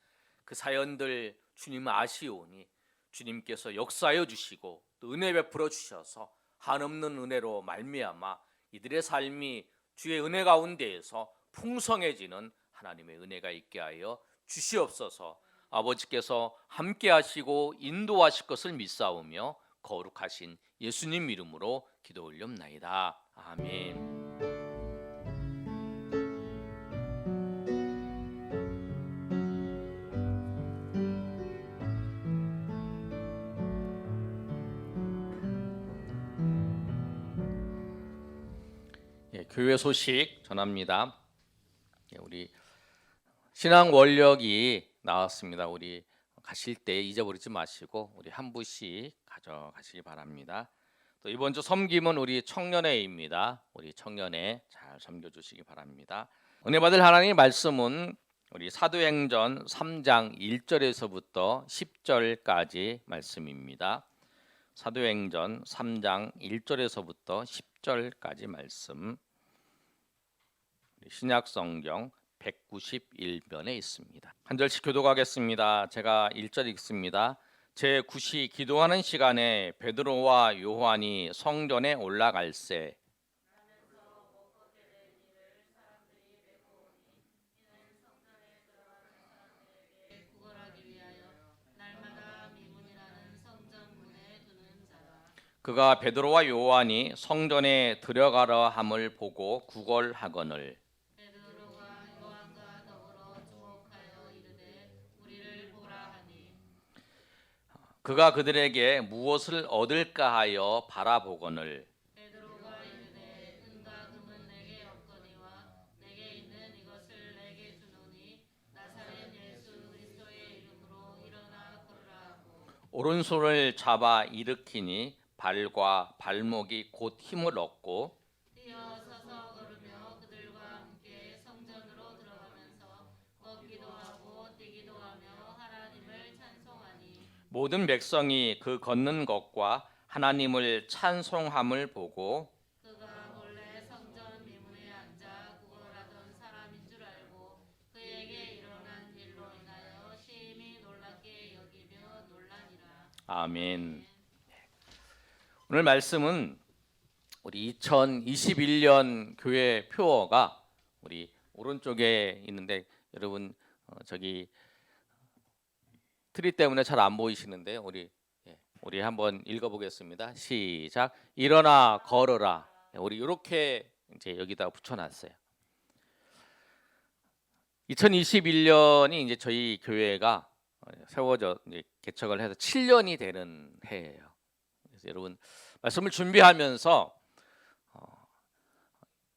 그 사연들 주님 아시오니 주님께서 역사하여 주시고 또 은혜 베풀어 주셔서 한없는 은혜로 말미암아 이들의 삶이 주의 은혜 가운데에서 풍성해지는 하나님의 은혜가 있게 하여 주시옵소서. 아버지께서 함께 하시고 인도하실 것을 믿사오며 거룩하신 예수님 이름으로 기도 올렵나이다. 아멘. 교회 소식 전합니다. 우리 신앙 원력이 나왔습니다. 우리 가실 때 잊어버리지 마시고 우리 한 부씩 가져가시기 바랍니다. 또 이번 주 섬김은 우리 청년회입니다. 우리 청년회 잘 섬겨주시기 바랍니다. 은혜 받을 하나님의 말씀은 우리 사도행전 3장 1절에서부터 10절까지 말씀입니다. 사도행전 3장 1절에서부터 10절까지 말씀, 신약성경 191면에 있습니다. 한 절씩 교독하겠습니다. 제가 1절 읽습니다. 제9시 기도하는 시간에 베드로와 요한이 성전에 올라갈새 구걸하기 위하여 날마다 미문이라는 성전 문에 두는 자라. 그가 베드로와 요한이 성전에 들어가려 함을 보고 구걸하거늘 베드로가 요한과 더불어 주목하여 이르되 우리를 보라 하니 그가 그들에게 무엇을 얻을까 하여 바라보거늘 베드로가 이르되 은과 금은 내게 없거니와 내게 있는 이것을 내게 주노니 나사렛 예수 그리스도의 이름으로 일어나 걸으라 하고 오른손을 잡아 일으키니 발과 발목이 곧 힘을 얻고 뛰어 서서 걸으며 그들과 함께 성전으로 들어가면서 걷기도 하고 뛰기도 하며 하나님을 찬송하니 모든 백성이 그 걷는 것과 하나님을 찬송함을 보고 그가 본래 성전 미문에 앉아 구걸하던 사람인 줄 알고 그에게 일어난 일로 인하여 심히 놀랍게 여기며 놀라니라. 아멘. 오늘 말씀은 우리 2021년 교회 표어가 우리 오른쪽에 있는데 여러분 저기 트리 때문에 잘 안 보이시는데 우리 한번 읽어보겠습니다. 시작. 일어나 걸어라. 우리 이렇게 이제 여기다 붙여놨어요. 2021년이 이제 저희 교회가 세워져 이제 개척을 해서 7년이 되는 해예요. 그래서 여러분 말씀을 준비하면서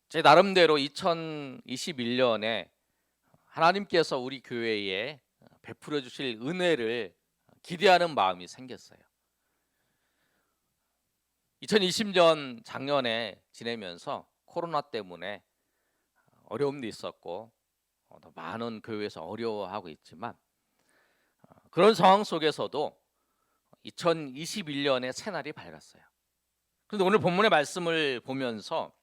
제 나름대로 2021년에 하나님께서 우리 교회에 베풀어 주실 은혜를 기대하는 마음이 생겼어요. 2020년 작년에 지내면서 코로나 때문에 어려움도 있었고 더 많은 교회에서 어려워하고 있지만 그런 상황 속에서도 2021년의 새날이 밝았어요. 그런데 오늘 본문의 말씀을 보면서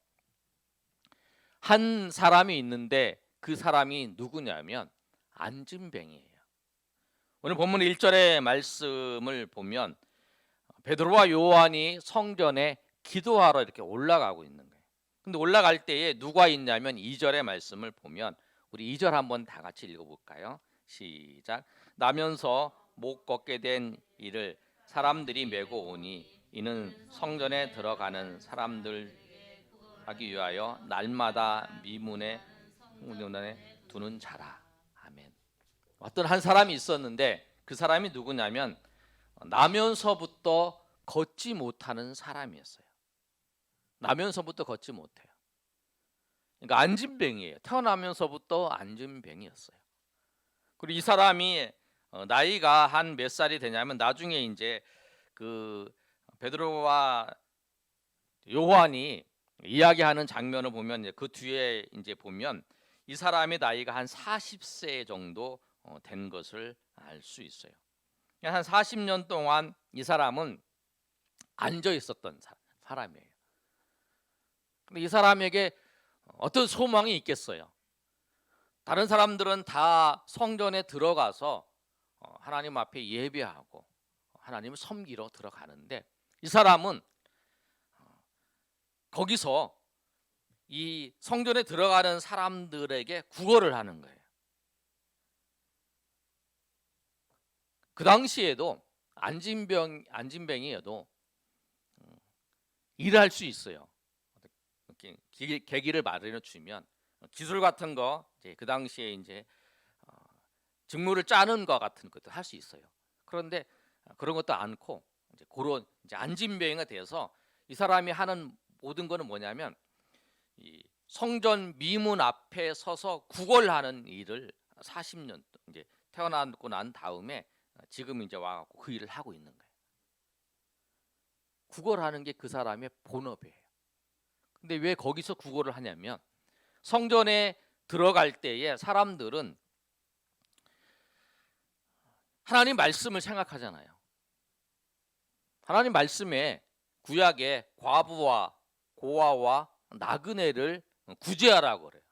한 사람이 있는데 그 사람이 누구냐면 안진뱅이에요. 오늘 본문 1절의 말씀을 보면 베드로와 요한이 성전에 기도하러 이렇게 올라가고 있는 거예요. 근데 올라갈 때에 누가 있냐면 2절의 말씀을 보면 우리 2절 한번 다 같이 읽어볼까요? 시작. 나면서 못 걷게 된 이를 사람들이 메고 오니 이는 성전에 들어가는 사람들 하기 위하여 날마다 미문에 두는 자라. 아멘. 어떤 한 사람이 있었는데 그 사람이 누구냐면 나면서부터 걷지 못하는 사람이었어요. 나면서부터 걷지 못해요. 그러니까 안진뱅이에요. 태어나면서부터 안진뱅이였어요. 그리고 이 사람이 나이가 한 몇 살이 되냐면 나중에 이제 그 베드로와 요한이 이야기하는 장면을 보면 그 뒤에 이제 보면 이 사람의 나이가 한 40세 정도 된 것을 알 수 있어요. 한 40년 동안 이 사람은 앉아 있었던 사람이에요. 근데 이 사람에게 어떤 소망이 있겠어요? 다른 사람들은 다 성전에 들어가서 하나님 앞에 예배하고 하나님을 섬기러 들어가는데 이 사람은 거기서 이 성전에 들어가는 사람들에게 구걸을 하는 거예요. 그 당시에도 안진뱅이여도 일할 수 있어요. 계기를 마련해 주면 기술 같은 거 이제 그 당시에 이제 직무를 짜는 것 같은 것도 할 수 있어요. 그런데 그런 것도 않고 이제 그런 이제 안진뱅이가 돼서 이 사람이 하는 모든 거는 뭐냐면 이 성전 미문 앞에 서서 구걸하는 일을 40년 이제 태어나고 난 다음에 지금 이제 와갖고 그 일을 하고 있는 거예요. 구걸하는 게 그 사람의 본업이에요. 근데 왜 거기서 구걸을 하냐면 성전에 들어갈 때에 사람들은 하나님 말씀을 생각하잖아요. 하나님 말씀에 구약에 과부와 고아와 나그네를 구제하라고 그래요.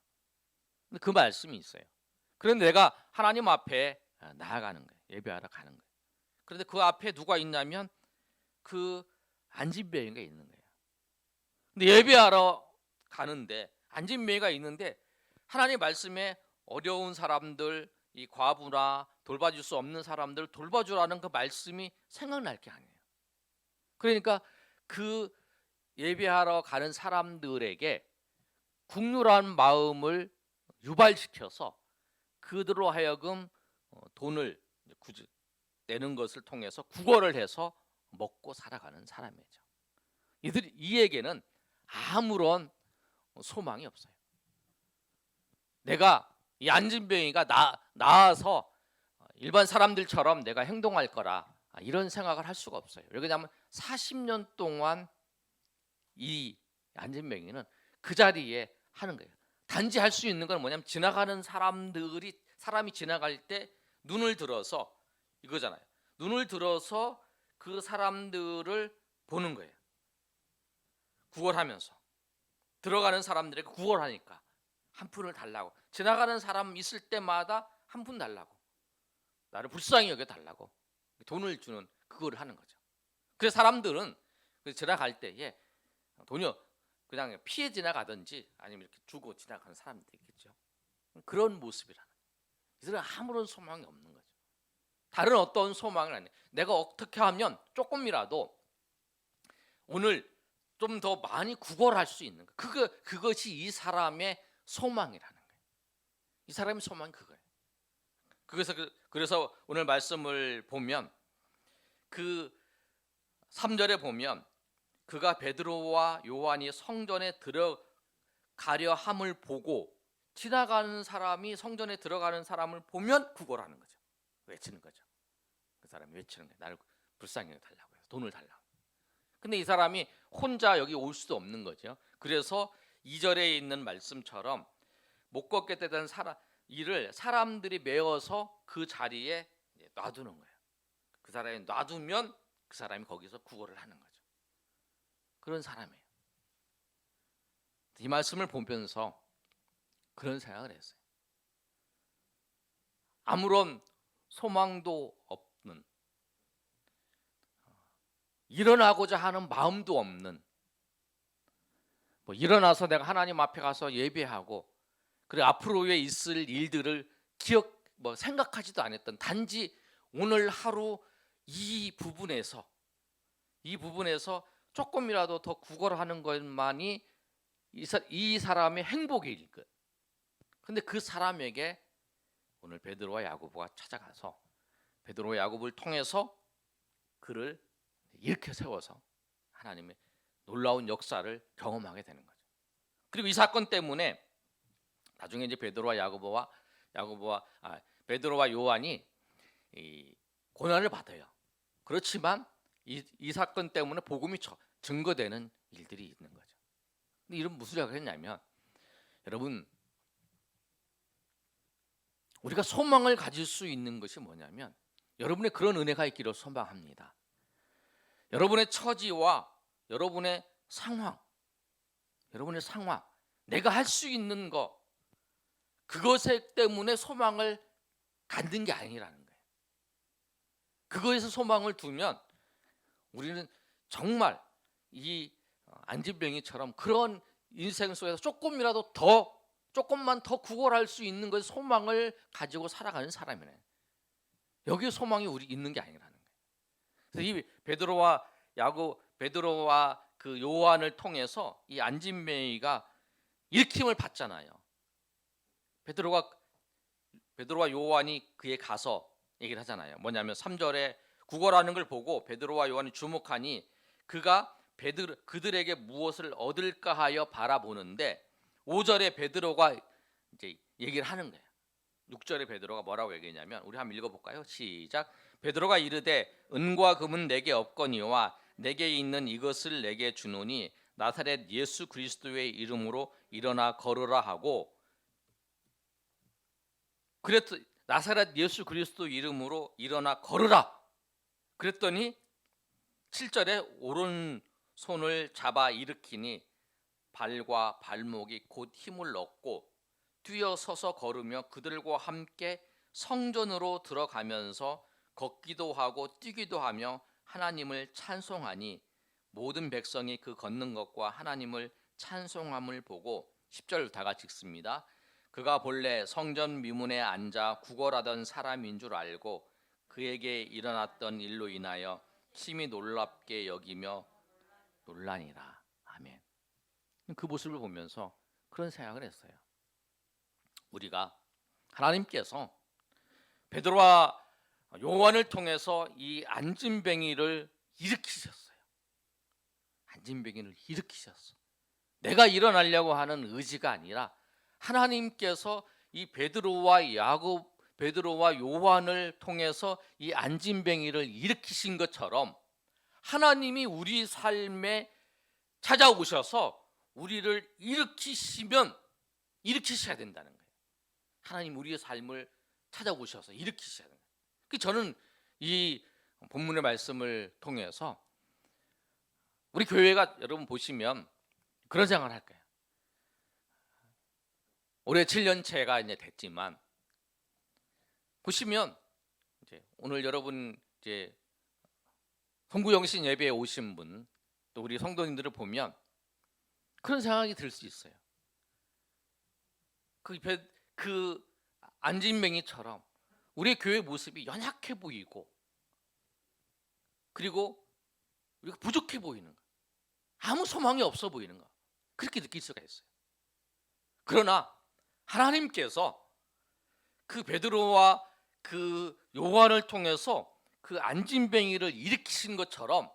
근데 그 말씀이 있어요. 그런데 내가 하나님 앞에 나아가는 거예요. 예배하러 가는 거예요. 그런데 그 앞에 누가 있냐면 그 안진뱅이가 있는 거예요. 근데 예배하러 가는데 안진뱅이가 있는데 하나님 말씀에 어려운 사람들, 이 과부나 돌봐줄 수 없는 사람들 돌봐주라는 그 말씀이 생각날 게 아니에요. 그러니까 그 예배하러 가는 사람들에게 국률한 마음을 유발시켜서 그들로 하여금 돈을 내는 것을 통해서 구걸을 해서 먹고 살아가는 사람이죠. 이에게는 아무런 소망이 없어요. 내가 이 안진뱅이가 나아서 일반 사람들처럼 내가 행동할 거라 이런 생각을 할 수가 없어요. 왜냐하면 40년 동안 이 안진뱅이는 그 자리에 하는 거예요. 단지 할 수 있는 건 뭐냐면 지나가는 사람이 지나갈 때 눈을 들어서 이거잖아요. 눈을 들어서 그 사람들을 보는 거예요. 구걸하면서 들어가는 사람들에게 구걸하니까 한 푼을 달라고, 지나가는 사람 있을 때마다 한 푼 달라고, 나를 불쌍히 여겨 달라고 돈을 주는 그거를 하는 거죠. 그래서 사람들은 지나갈 때에 돈이 그냥 피해 지나가든지 아니면 이렇게 주고 지나가는 사람들이 있겠죠. 그런 모습이라는 거예요. 이들은 아무런 소망이 없는 거죠. 다른 어떤 소망을 안 해요. 내가 어떻게 하면 조금이라도 오늘 좀 더 많이 구걸할 수 있는 거. 그것이 이 사람의 소망이라는 거예요. 이 사람의 소망이 그거예요. 그래서 오늘 말씀을 보면 그 3절에 보면 그가 베드로와 요한이 성전에 들어가려 함을 보고 지나가는 사람이 성전에 들어가는 사람을 보면 구걸하는 거죠. 외치는 거죠. 그 사람이 외치는 거예요. 나를 불쌍히 달라고 해서 돈을 달라고. 근데 이 사람이 혼자 여기 올 수도 없는 거죠. 그래서 2절에 있는 말씀처럼 못 걷게 되던 이를 사람들이 메어서 그 자리에 놔두는 거예요. 그 사람이 놔두면 그 사람이 거기서 구걸을 하는 거죠. 그런 사람이에요. 이 말씀을 보면서 그런 생각을 했어요. 아무런 소망도 없는, 일어나고자 하는 마음도 없는, 일어나서 내가 하나님 앞에 가서 예배하고 그리고 앞으로에 있을 일들을 생각하지도 않았던, 단지 오늘 하루 이 부분에서 조금이라도 더 구걸하는 것만이 이 사람의 행복일 것. 근데 그 사람에게 오늘 베드로와 야고보가 찾아가서 베드로와 야고보를 통해서 그를 일으켜 세워서 하나님의 놀라운 역사를 경험하게 되는 거죠. 그리고 이 사건 때문에 나중에 이제 베드로와 요한이 이 고난을 받아요. 그렇지만 이 사건 때문에 복음이 증거되는 일들이 있는 거죠. 근데 이런 무슨 이야기를 했냐면, 여러분, 우리가 소망을 가질 수 있는 것이 뭐냐면, 여러분의 그런 은혜가 있기를 소망합니다. 여러분의 처지와 여러분의 상황, 내가 할 수 있는 것, 그것 때문에 소망을 갖는 게 아니라는 거예요. 그거에서 소망을 두면 우리는 정말 이 안진뱅이처럼 그런 인생 속에서 조금만 더 구걸할 수 있는 것에 소망을 가지고 살아가는 사람이네. 여기에 소망이 우리 있는 게 아니라는 거예요. 그래서 이 베드로와 그 요한을 통해서 이 안진뱅이가 일으킴을 받잖아요. 베드로와 요한이 그에 가서 얘기를 하잖아요. 뭐냐면 3절에 구걸하는 걸 보고 베드로와 요한이 주목하니 그가 그들에게 무엇을 얻을까 하여 바라보는데, 5절에 베드로가 이제 얘기를 하는 거예요. 6절에 베드로가 뭐라고 얘기했냐면, 우리 한번 읽어볼까요? 시작. 베드로가 이르되 은과 금은 내게 없거니와 내게 있는 이것을 내게 주노니 나사렛 예수 그리스도의 이름으로 일어나 걸으라 하고, 그랬더 나사렛 예수 그리스도 이름으로 일어나 걸으라 그랬더니 7절에 오른손을 잡아 일으키니 발과 발목이 곧 힘을 얻고 뛰어서서 걸으며 그들과 함께 성전으로 들어가면서 걷기도 하고 뛰기도 하며 하나님을 찬송하니 모든 백성이 그 걷는 것과 하나님을 찬송함을 보고, 10절 다 같이 읽습니다. 그가 본래 성전 미문에 앉아 구걸하던 사람인 줄 알고 그에게 일어났던 일로 인하여 심히 놀랍게 여기며 놀라니라. 아멘. 그 모습을 보면서 그런 생각을 했어요. 우리가 하나님께서 베드로와 요한을 통해서 이 안진뱅이를 일으키셨어요. 안진뱅이를 일으키셨어. 내가 일어나려고 하는 의지가 아니라 하나님께서 이 베드로와 요한을 통해서 이 안진뱅이를 일으키신 것처럼 하나님이 우리 삶에 찾아오셔서 우리를 일으키셔야 된다는 거예요. 하나님 우리의 삶을 찾아오셔서 일으키셔야 된다. 저는 이 본문의 말씀을 통해서 우리 교회가 여러분 보시면 그런 생각을 할 거예요. 올해 7년째가 이제 됐지만 보시면 이제 오늘 여러분 이제 성구영신 예배에 오신 분, 또 우리 성도님들을 보면 그런 생각이 들 수 있어요. 그 안진뱅이처럼 우리 교회 모습이 연약해 보이고, 그리고 우리가 부족해 보이는 거, 아무 소망이 없어 보이는 거, 그렇게 느낄 수가 있어요. 그러나 하나님께서 그 베드로와 그 요한을 통해서 그 안진뱅이를 일으키신 것처럼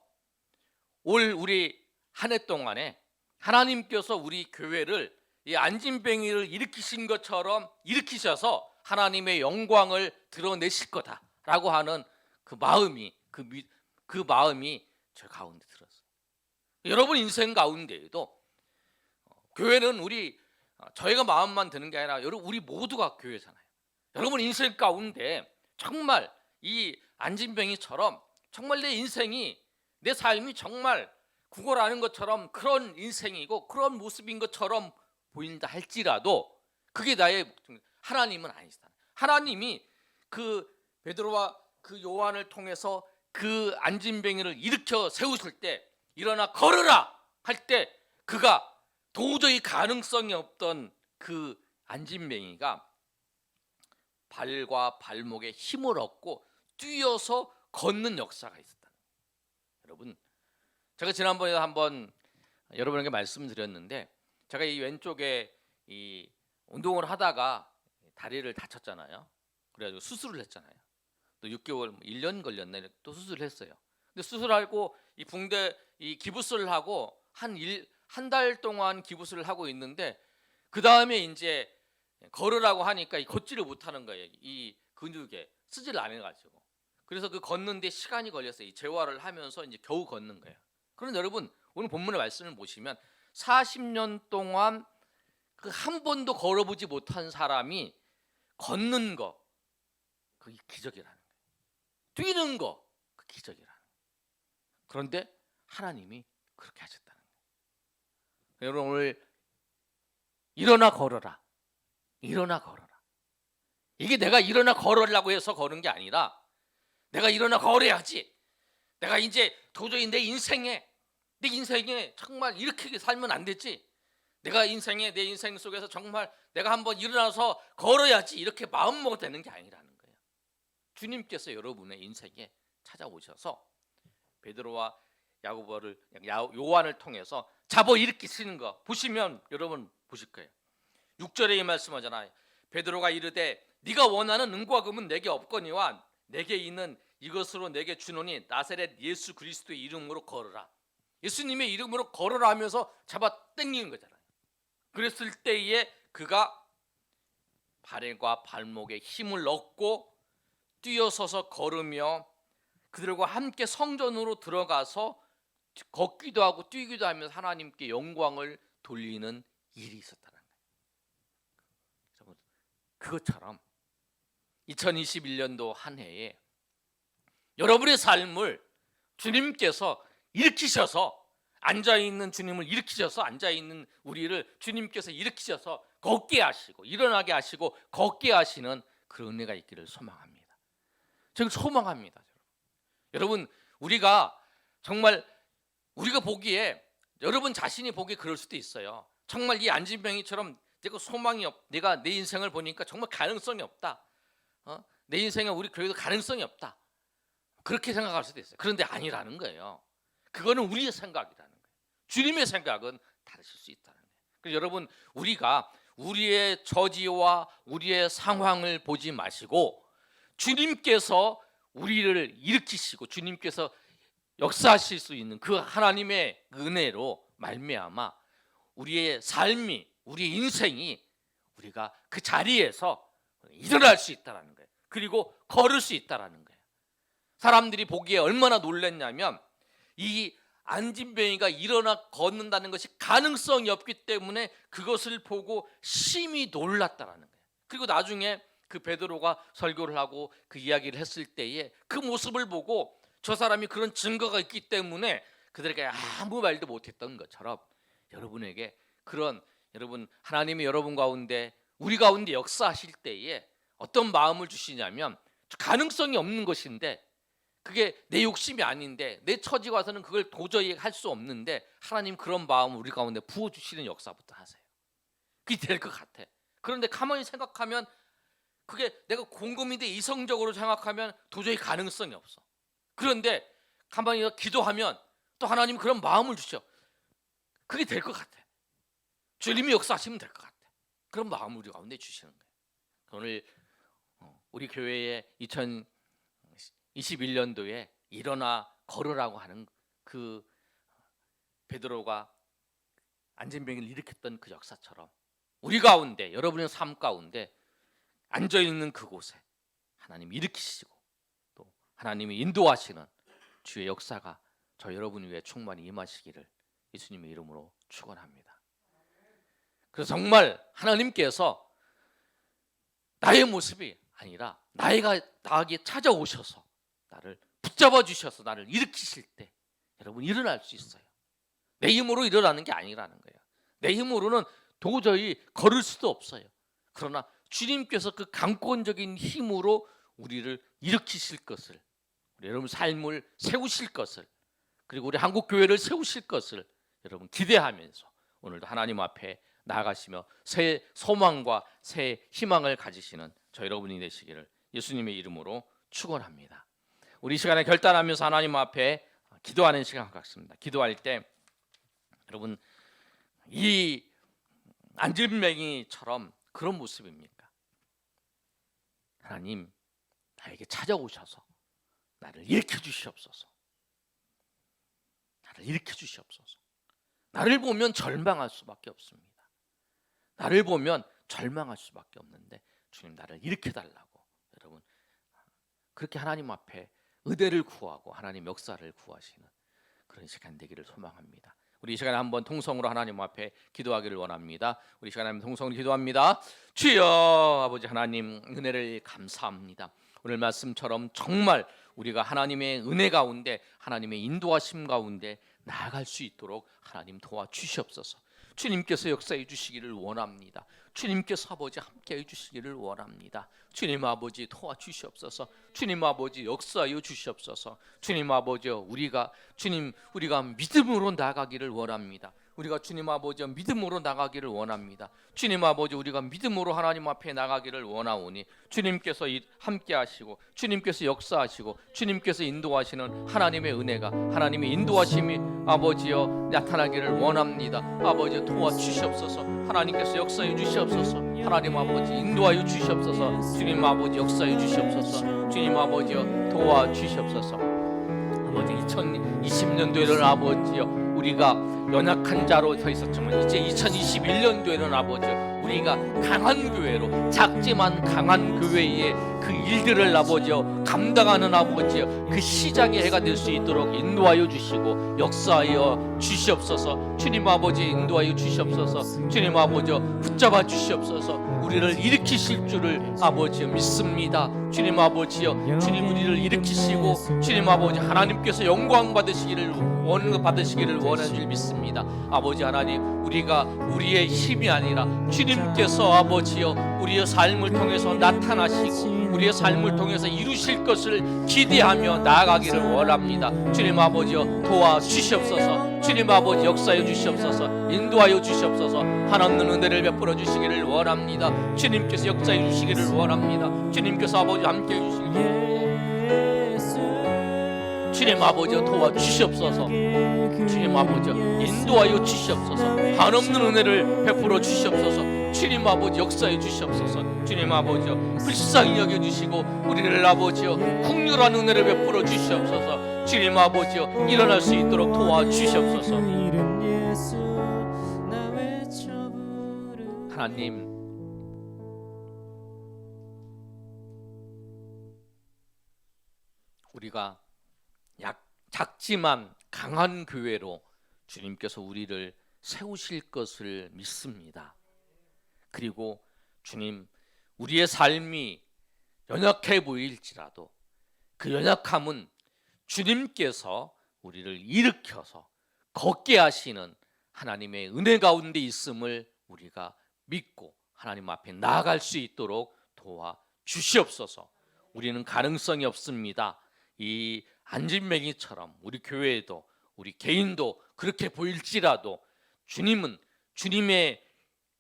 올 우리 한 해 동안에 하나님께서 우리 교회를 이 안진뱅이를 일으키신 것처럼 일으키셔서 하나님의 영광을 드러내실 거다라고 하는 그 마음이 제 가운데 들었어요. 여러분 인생 가운데에도 교회는 저희가 마음만 드는 게 아니라 여러분 우리 모두가 교회잖아요. 여러분 인생 가운데 정말 이 안진뱅이처럼 정말 내 삶이 정말 구걸하는 것처럼 그런 인생이고 그런 모습인 것처럼 보인다 할지라도 그게 나의 하나님은 아니시다. 하나님이 그 베드로와 그 요한을 통해서 그 안진뱅이를 일으켜 세우실 때, 일어나 걸으라 할 때 그가 도저히 가능성이 없던 그 안진뱅이가 발과 발목에 힘을 얻고 뛰어서 걷는 역사가 있었다. 여러분, 제가 지난번에 한번 여러분에게 말씀드렸는데, 제가 이 왼쪽에 이 운동을 하다가 다리를 다쳤잖아요. 그래가지고 수술을 했잖아요. 또 6개월, 1년 걸렸네. 또 수술을 했어요. 근데 수술하고 이 붕대 이 기부스를 하고 한 달 동안 기부스를 하고 있는데 그 다음에 이제 걸으라고 하니까 이 걷지를 못하는 거예요. 이 근육에 쓰지를 안 해가지고. 그래서 그 걷는데 시간이 걸렸어요. 이 재활을 하면서 이제 겨우 걷는 거예요. 그런데 여러분 오늘 본문의 말씀을 보시면 40년 동안 그 한 번도 걸어보지 못한 사람이 걷는 거 그게 기적이라는 거예요. 뛰는 거 그 기적이라는 거예요. 그런데 하나님이 그렇게 하셨다는 거예요. 여러분 오늘 일어나 걸어라. 일어나 걸어라. 이게 내가 일어나 걸으려고 해서 걸은 게 아니라 내가 일어나 걸어야지. 내가 이제 도저히 내 인생에 정말 이렇게 살면 안 되지. 내가 내 인생 속에서 정말 내가 한번 일어나서 걸어야지 이렇게 마음먹어도 되는 게 아니라는 거예요. 주님께서 여러분의 인생에 찾아오셔서 베드로와 요한을 통해서 잡아 일으키시는 거 보시면 여러분 보실 거예요. 6절에 이 말씀하잖아요. 베드로가 이르되 네가 원하는 은과 금은 내게 없거니와 내게 있는 이것으로 내게 주노니 나사렛 예수 그리스도의 이름으로 걸어라. 예수님의 이름으로 걸어라 하면서 잡아 당기는 거잖아요. 그랬을 때에 그가 발과 발목에 힘을 얻고 뛰어서서 걸으며 그들과 함께 성전으로 들어가서 걷기도 하고 뛰기도 하면서 하나님께 영광을 돌리는 일이 있었다는 거예요. 그것처럼 2021년도 한 해에 여러분의 삶을 주님께서 일으키셔서 앉아있는 주님을 일으키셔서 앉아있는 우리를 주님께서 일으키셔서 걷게 하시고 일어나게 하시고 걷게 하시는 그런 은혜가 있기를 소망합니다. 저는 소망합니다. 여러분 우리가 정말 우리가 보기에 여러분 자신이 보기에 그럴 수도 있어요. 정말 이 안진병이처럼 내가 내 인생을 보니까 정말 가능성이 없다. 내 인생에 우리 교회도 가능성이 없다. 그렇게 생각할 수도 있어요. 그런데 아니라는 거예요. 그거는 우리의 생각이라는 거예요. 주님의 생각은 다르실 수 있다는 거예요. 그래서 여러분 우리가 우리의 처지와 우리의 상황을 보지 마시고 주님께서 우리를 일으키시고 주님께서 역사하실 수 있는 그 하나님의 은혜로 말미암아 우리의 삶이 우리의 인생이 우리가 그 자리에서 일어날 수 있다는 거예요. 그리고 걸을 수 있다는 거예요. 사람들이 보기에 얼마나 놀랐냐면 이 안진병이가 일어나 걷는다는 것이 가능성이 없기 때문에 그것을 보고 심히 놀랐다는 거예요. 그리고 나중에 그 베드로가 설교를 하고 그 이야기를 했을 때에 그 모습을 보고 저 사람이 그런 증거가 있기 때문에 그들에게 아무 말도 못했던 것처럼 여러분에게 여러분 하나님이 여러분 가운데 우리 가운데 역사하실 때에 어떤 마음을 주시냐면 가능성이 없는 것인데 그게 내 욕심이 아닌데 내 처지 와서는 그걸 도저히 할 수 없는데 하나님 그런 마음을 우리 가운데 부어주시는 역사부터 하세요. 그게 될 것 같아. 그런데 가만히 생각하면 그게 내가 곰곰이인데 이성적으로 생각하면 도저히 가능성이 없어. 그런데 가만히 기도하면 또 하나님 그런 마음을 주셔. 그게 될 것 같아. 주님이 역사하시면 될 것 같아. 그런 마음을 우리 가운데 주시는 거예요. 오늘 우리 교회에 2021년도에 일어나 걸으라고 하는 그 베드로가 안진병을 일으켰던 그 역사처럼 우리 가운데 여러분의 삶 가운데 앉아있는 그곳에 하나님이 일으키시고 또 하나님이 인도하시는 주의 역사가 저 여러분 위에 충만히 임하시기를 예수님의 이름으로 축원합니다. 그래서 정말 하나님께서 나의 모습이 아니라 나에게 찾아오셔서 나를 붙잡아 주셔서 나를 일으키실 때 여러분 일어날 수 있어요. 내 힘으로 일어나는 게 아니라는 거예요. 내 힘으로는 도저히 걸을 수도 없어요. 그러나 주님께서 그 강권적인 힘으로 우리를 일으키실 것을, 우리 여러분 삶을 세우실 것을, 그리고 우리 한국 교회를 세우실 것을 여러분 기대하면서 오늘도 하나님 앞에 나아가시며 새 소망과 새 희망을 가지시는 저 여러분이 되시기를 예수님의 이름으로 축원합니다. 우리 시간에 결단하면서 하나님 앞에 기도하는 시간 갖습니다. 기도할 때 여러분 이 안진뱅이처럼 그런 모습입니까? 하나님 나에게 찾아오셔서 나를 일으켜 주시옵소서. 나를 일으켜 주시옵소서. 나를 보면 절망할 수밖에 없습니다. 나를 보면 절망할 수밖에 없는데 주님 나를 일으켜 달라고 여러분 그렇게 하나님 앞에 의대를 구하고 하나님 역사를 구하시는 그런 시간 되기를 소망합니다. 우리 이 시간에 한번 통성으로 하나님 앞에 기도하기를 원합니다. 우리 이 시간에 한번 통성으로 기도합니다. 주여 아버지 하나님 은혜를 감사합니다. 오늘 말씀처럼 정말 우리가 하나님의 은혜 가운데 하나님의 인도하심 가운데 나아갈 수 있도록 하나님 도와주시옵소서. 주님께서 역사해 주시기를 원합니다. 주님께서 아버지 함께해 주시기를 원합니다. 주님 아버지 도와주시옵소서. 주님 아버지 역사하여 주시옵소서. 주님 아버지 우리가 믿음으로 나가기를 원합니다. 우리가 주님 아버지 믿음으로 나가기를 원합니다. 주님 아버지 우리가 믿음으로 하나님 앞에 나가기를 원하오니 주님께서 함께 하시고 주님께서 역사하시고 주님께서 인도하시는 하나님의 은혜가 하나님의 인도하심이 아버지여 나타나기를 원합니다. 아버지 도와주시옵소서. 하나님께서 역사해 주시옵소서. 하나님 아버지 인도하여 주시옵소서. 주님 아버지 역사해 주시옵소서. 주님 아버지여 도와주시옵소서. 아버지 2020년도에는 아버지여 우리가 연약한 자로 서 있었지만 이제 2021년도에는 아버지 우리가 강한 교회로 작지만 강한 교회의 그 일들을 아버지여 감당하는 아버지여 그 시작의 해가 될 수 있도록 인도하여 주시고 역사하여 주시옵소서. 주님 아버지 인도하여 주시옵소서. 주님 아버지여 붙잡아 주시옵소서. 우리를 일으키실 줄을 아버지여 믿습니다. 주님 아버지여 주님 우리를 일으키시고 주님 아버지 하나님께서 영광 받으시기를 원하는 줄 믿습니다. 아버지 하나님 우리가 우리의 힘이 아니라 주님께서 아버지여 우리의 삶을 통해서 나타나시고 우리의 삶을 통해서 이루실 것을 기대하며 나아가기를 원합니다. 주님 아버지여 도와주시옵소서. 주님 아버지 역사해 주시옵소서. 인도하여 주시옵소서. 한없는 은혜를 베풀어 주시기를 원합니다. 주님께서 역사해 주시기를 원합니다. 주님께서 아버지 함께 해 주시기를 원합니다. 주님 아버지여 도와주시옵소서. 주님 아버지여 인도하여 주시옵소서. 한없는 은혜를 베풀어 주시옵소서. 주님 아버지 역사해 주시옵소서. 주님 아버지여 불쌍히 여겨주시고 우리를 아버지여 국률한 은혜를 베풀어 주시옵소서. 주님 아버지여 일어날 수 있도록 도와주시옵소서. 하나님 우리가 작지만 강한 교회로 주님께서 우리를 세우실 것을 믿습니다. 그리고 주님 우리의 삶이 연약해 보일지라도 그 연약함은 주님께서 우리를 일으켜서 걷게 하시는 하나님의 은혜 가운데 있음을 우리가 믿고 하나님 앞에 나아갈 수 있도록 도와주시옵소서. 우리는 가능성이 없습니다. 이 안진뱅이처럼 우리 교회도 우리 개인도 그렇게 보일지라도 주님은 주님의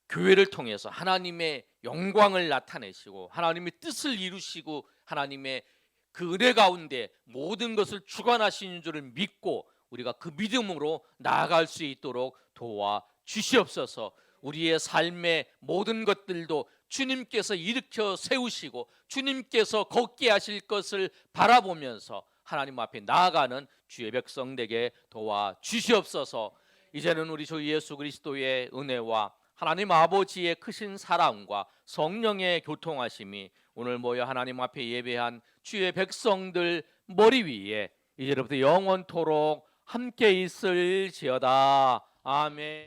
교회를 통해서 하나님의 영광을 나타내시고 하나님의 뜻을 이루시고 하나님의 그 은혜 가운데 모든 것을 주관하시는 줄을 믿고 우리가 그 믿음으로 나아갈 수 있도록 도와주시옵소서. 우리의 삶의 모든 것들도 주님께서 일으켜 세우시고 주님께서 걷게 하실 것을 바라보면서 하나님 앞에 나아가는 주의 백성 되게 도와주시옵소서. 이제는 우리 주 예수 그리스도의 은혜와 하나님 아버지의 크신 사랑과 성령의 교통하심이 오늘 모여 하나님 앞에 예배한 주의 백성들 머리 위에 이제부터 영원토록 함께 있을지어다. 아멘.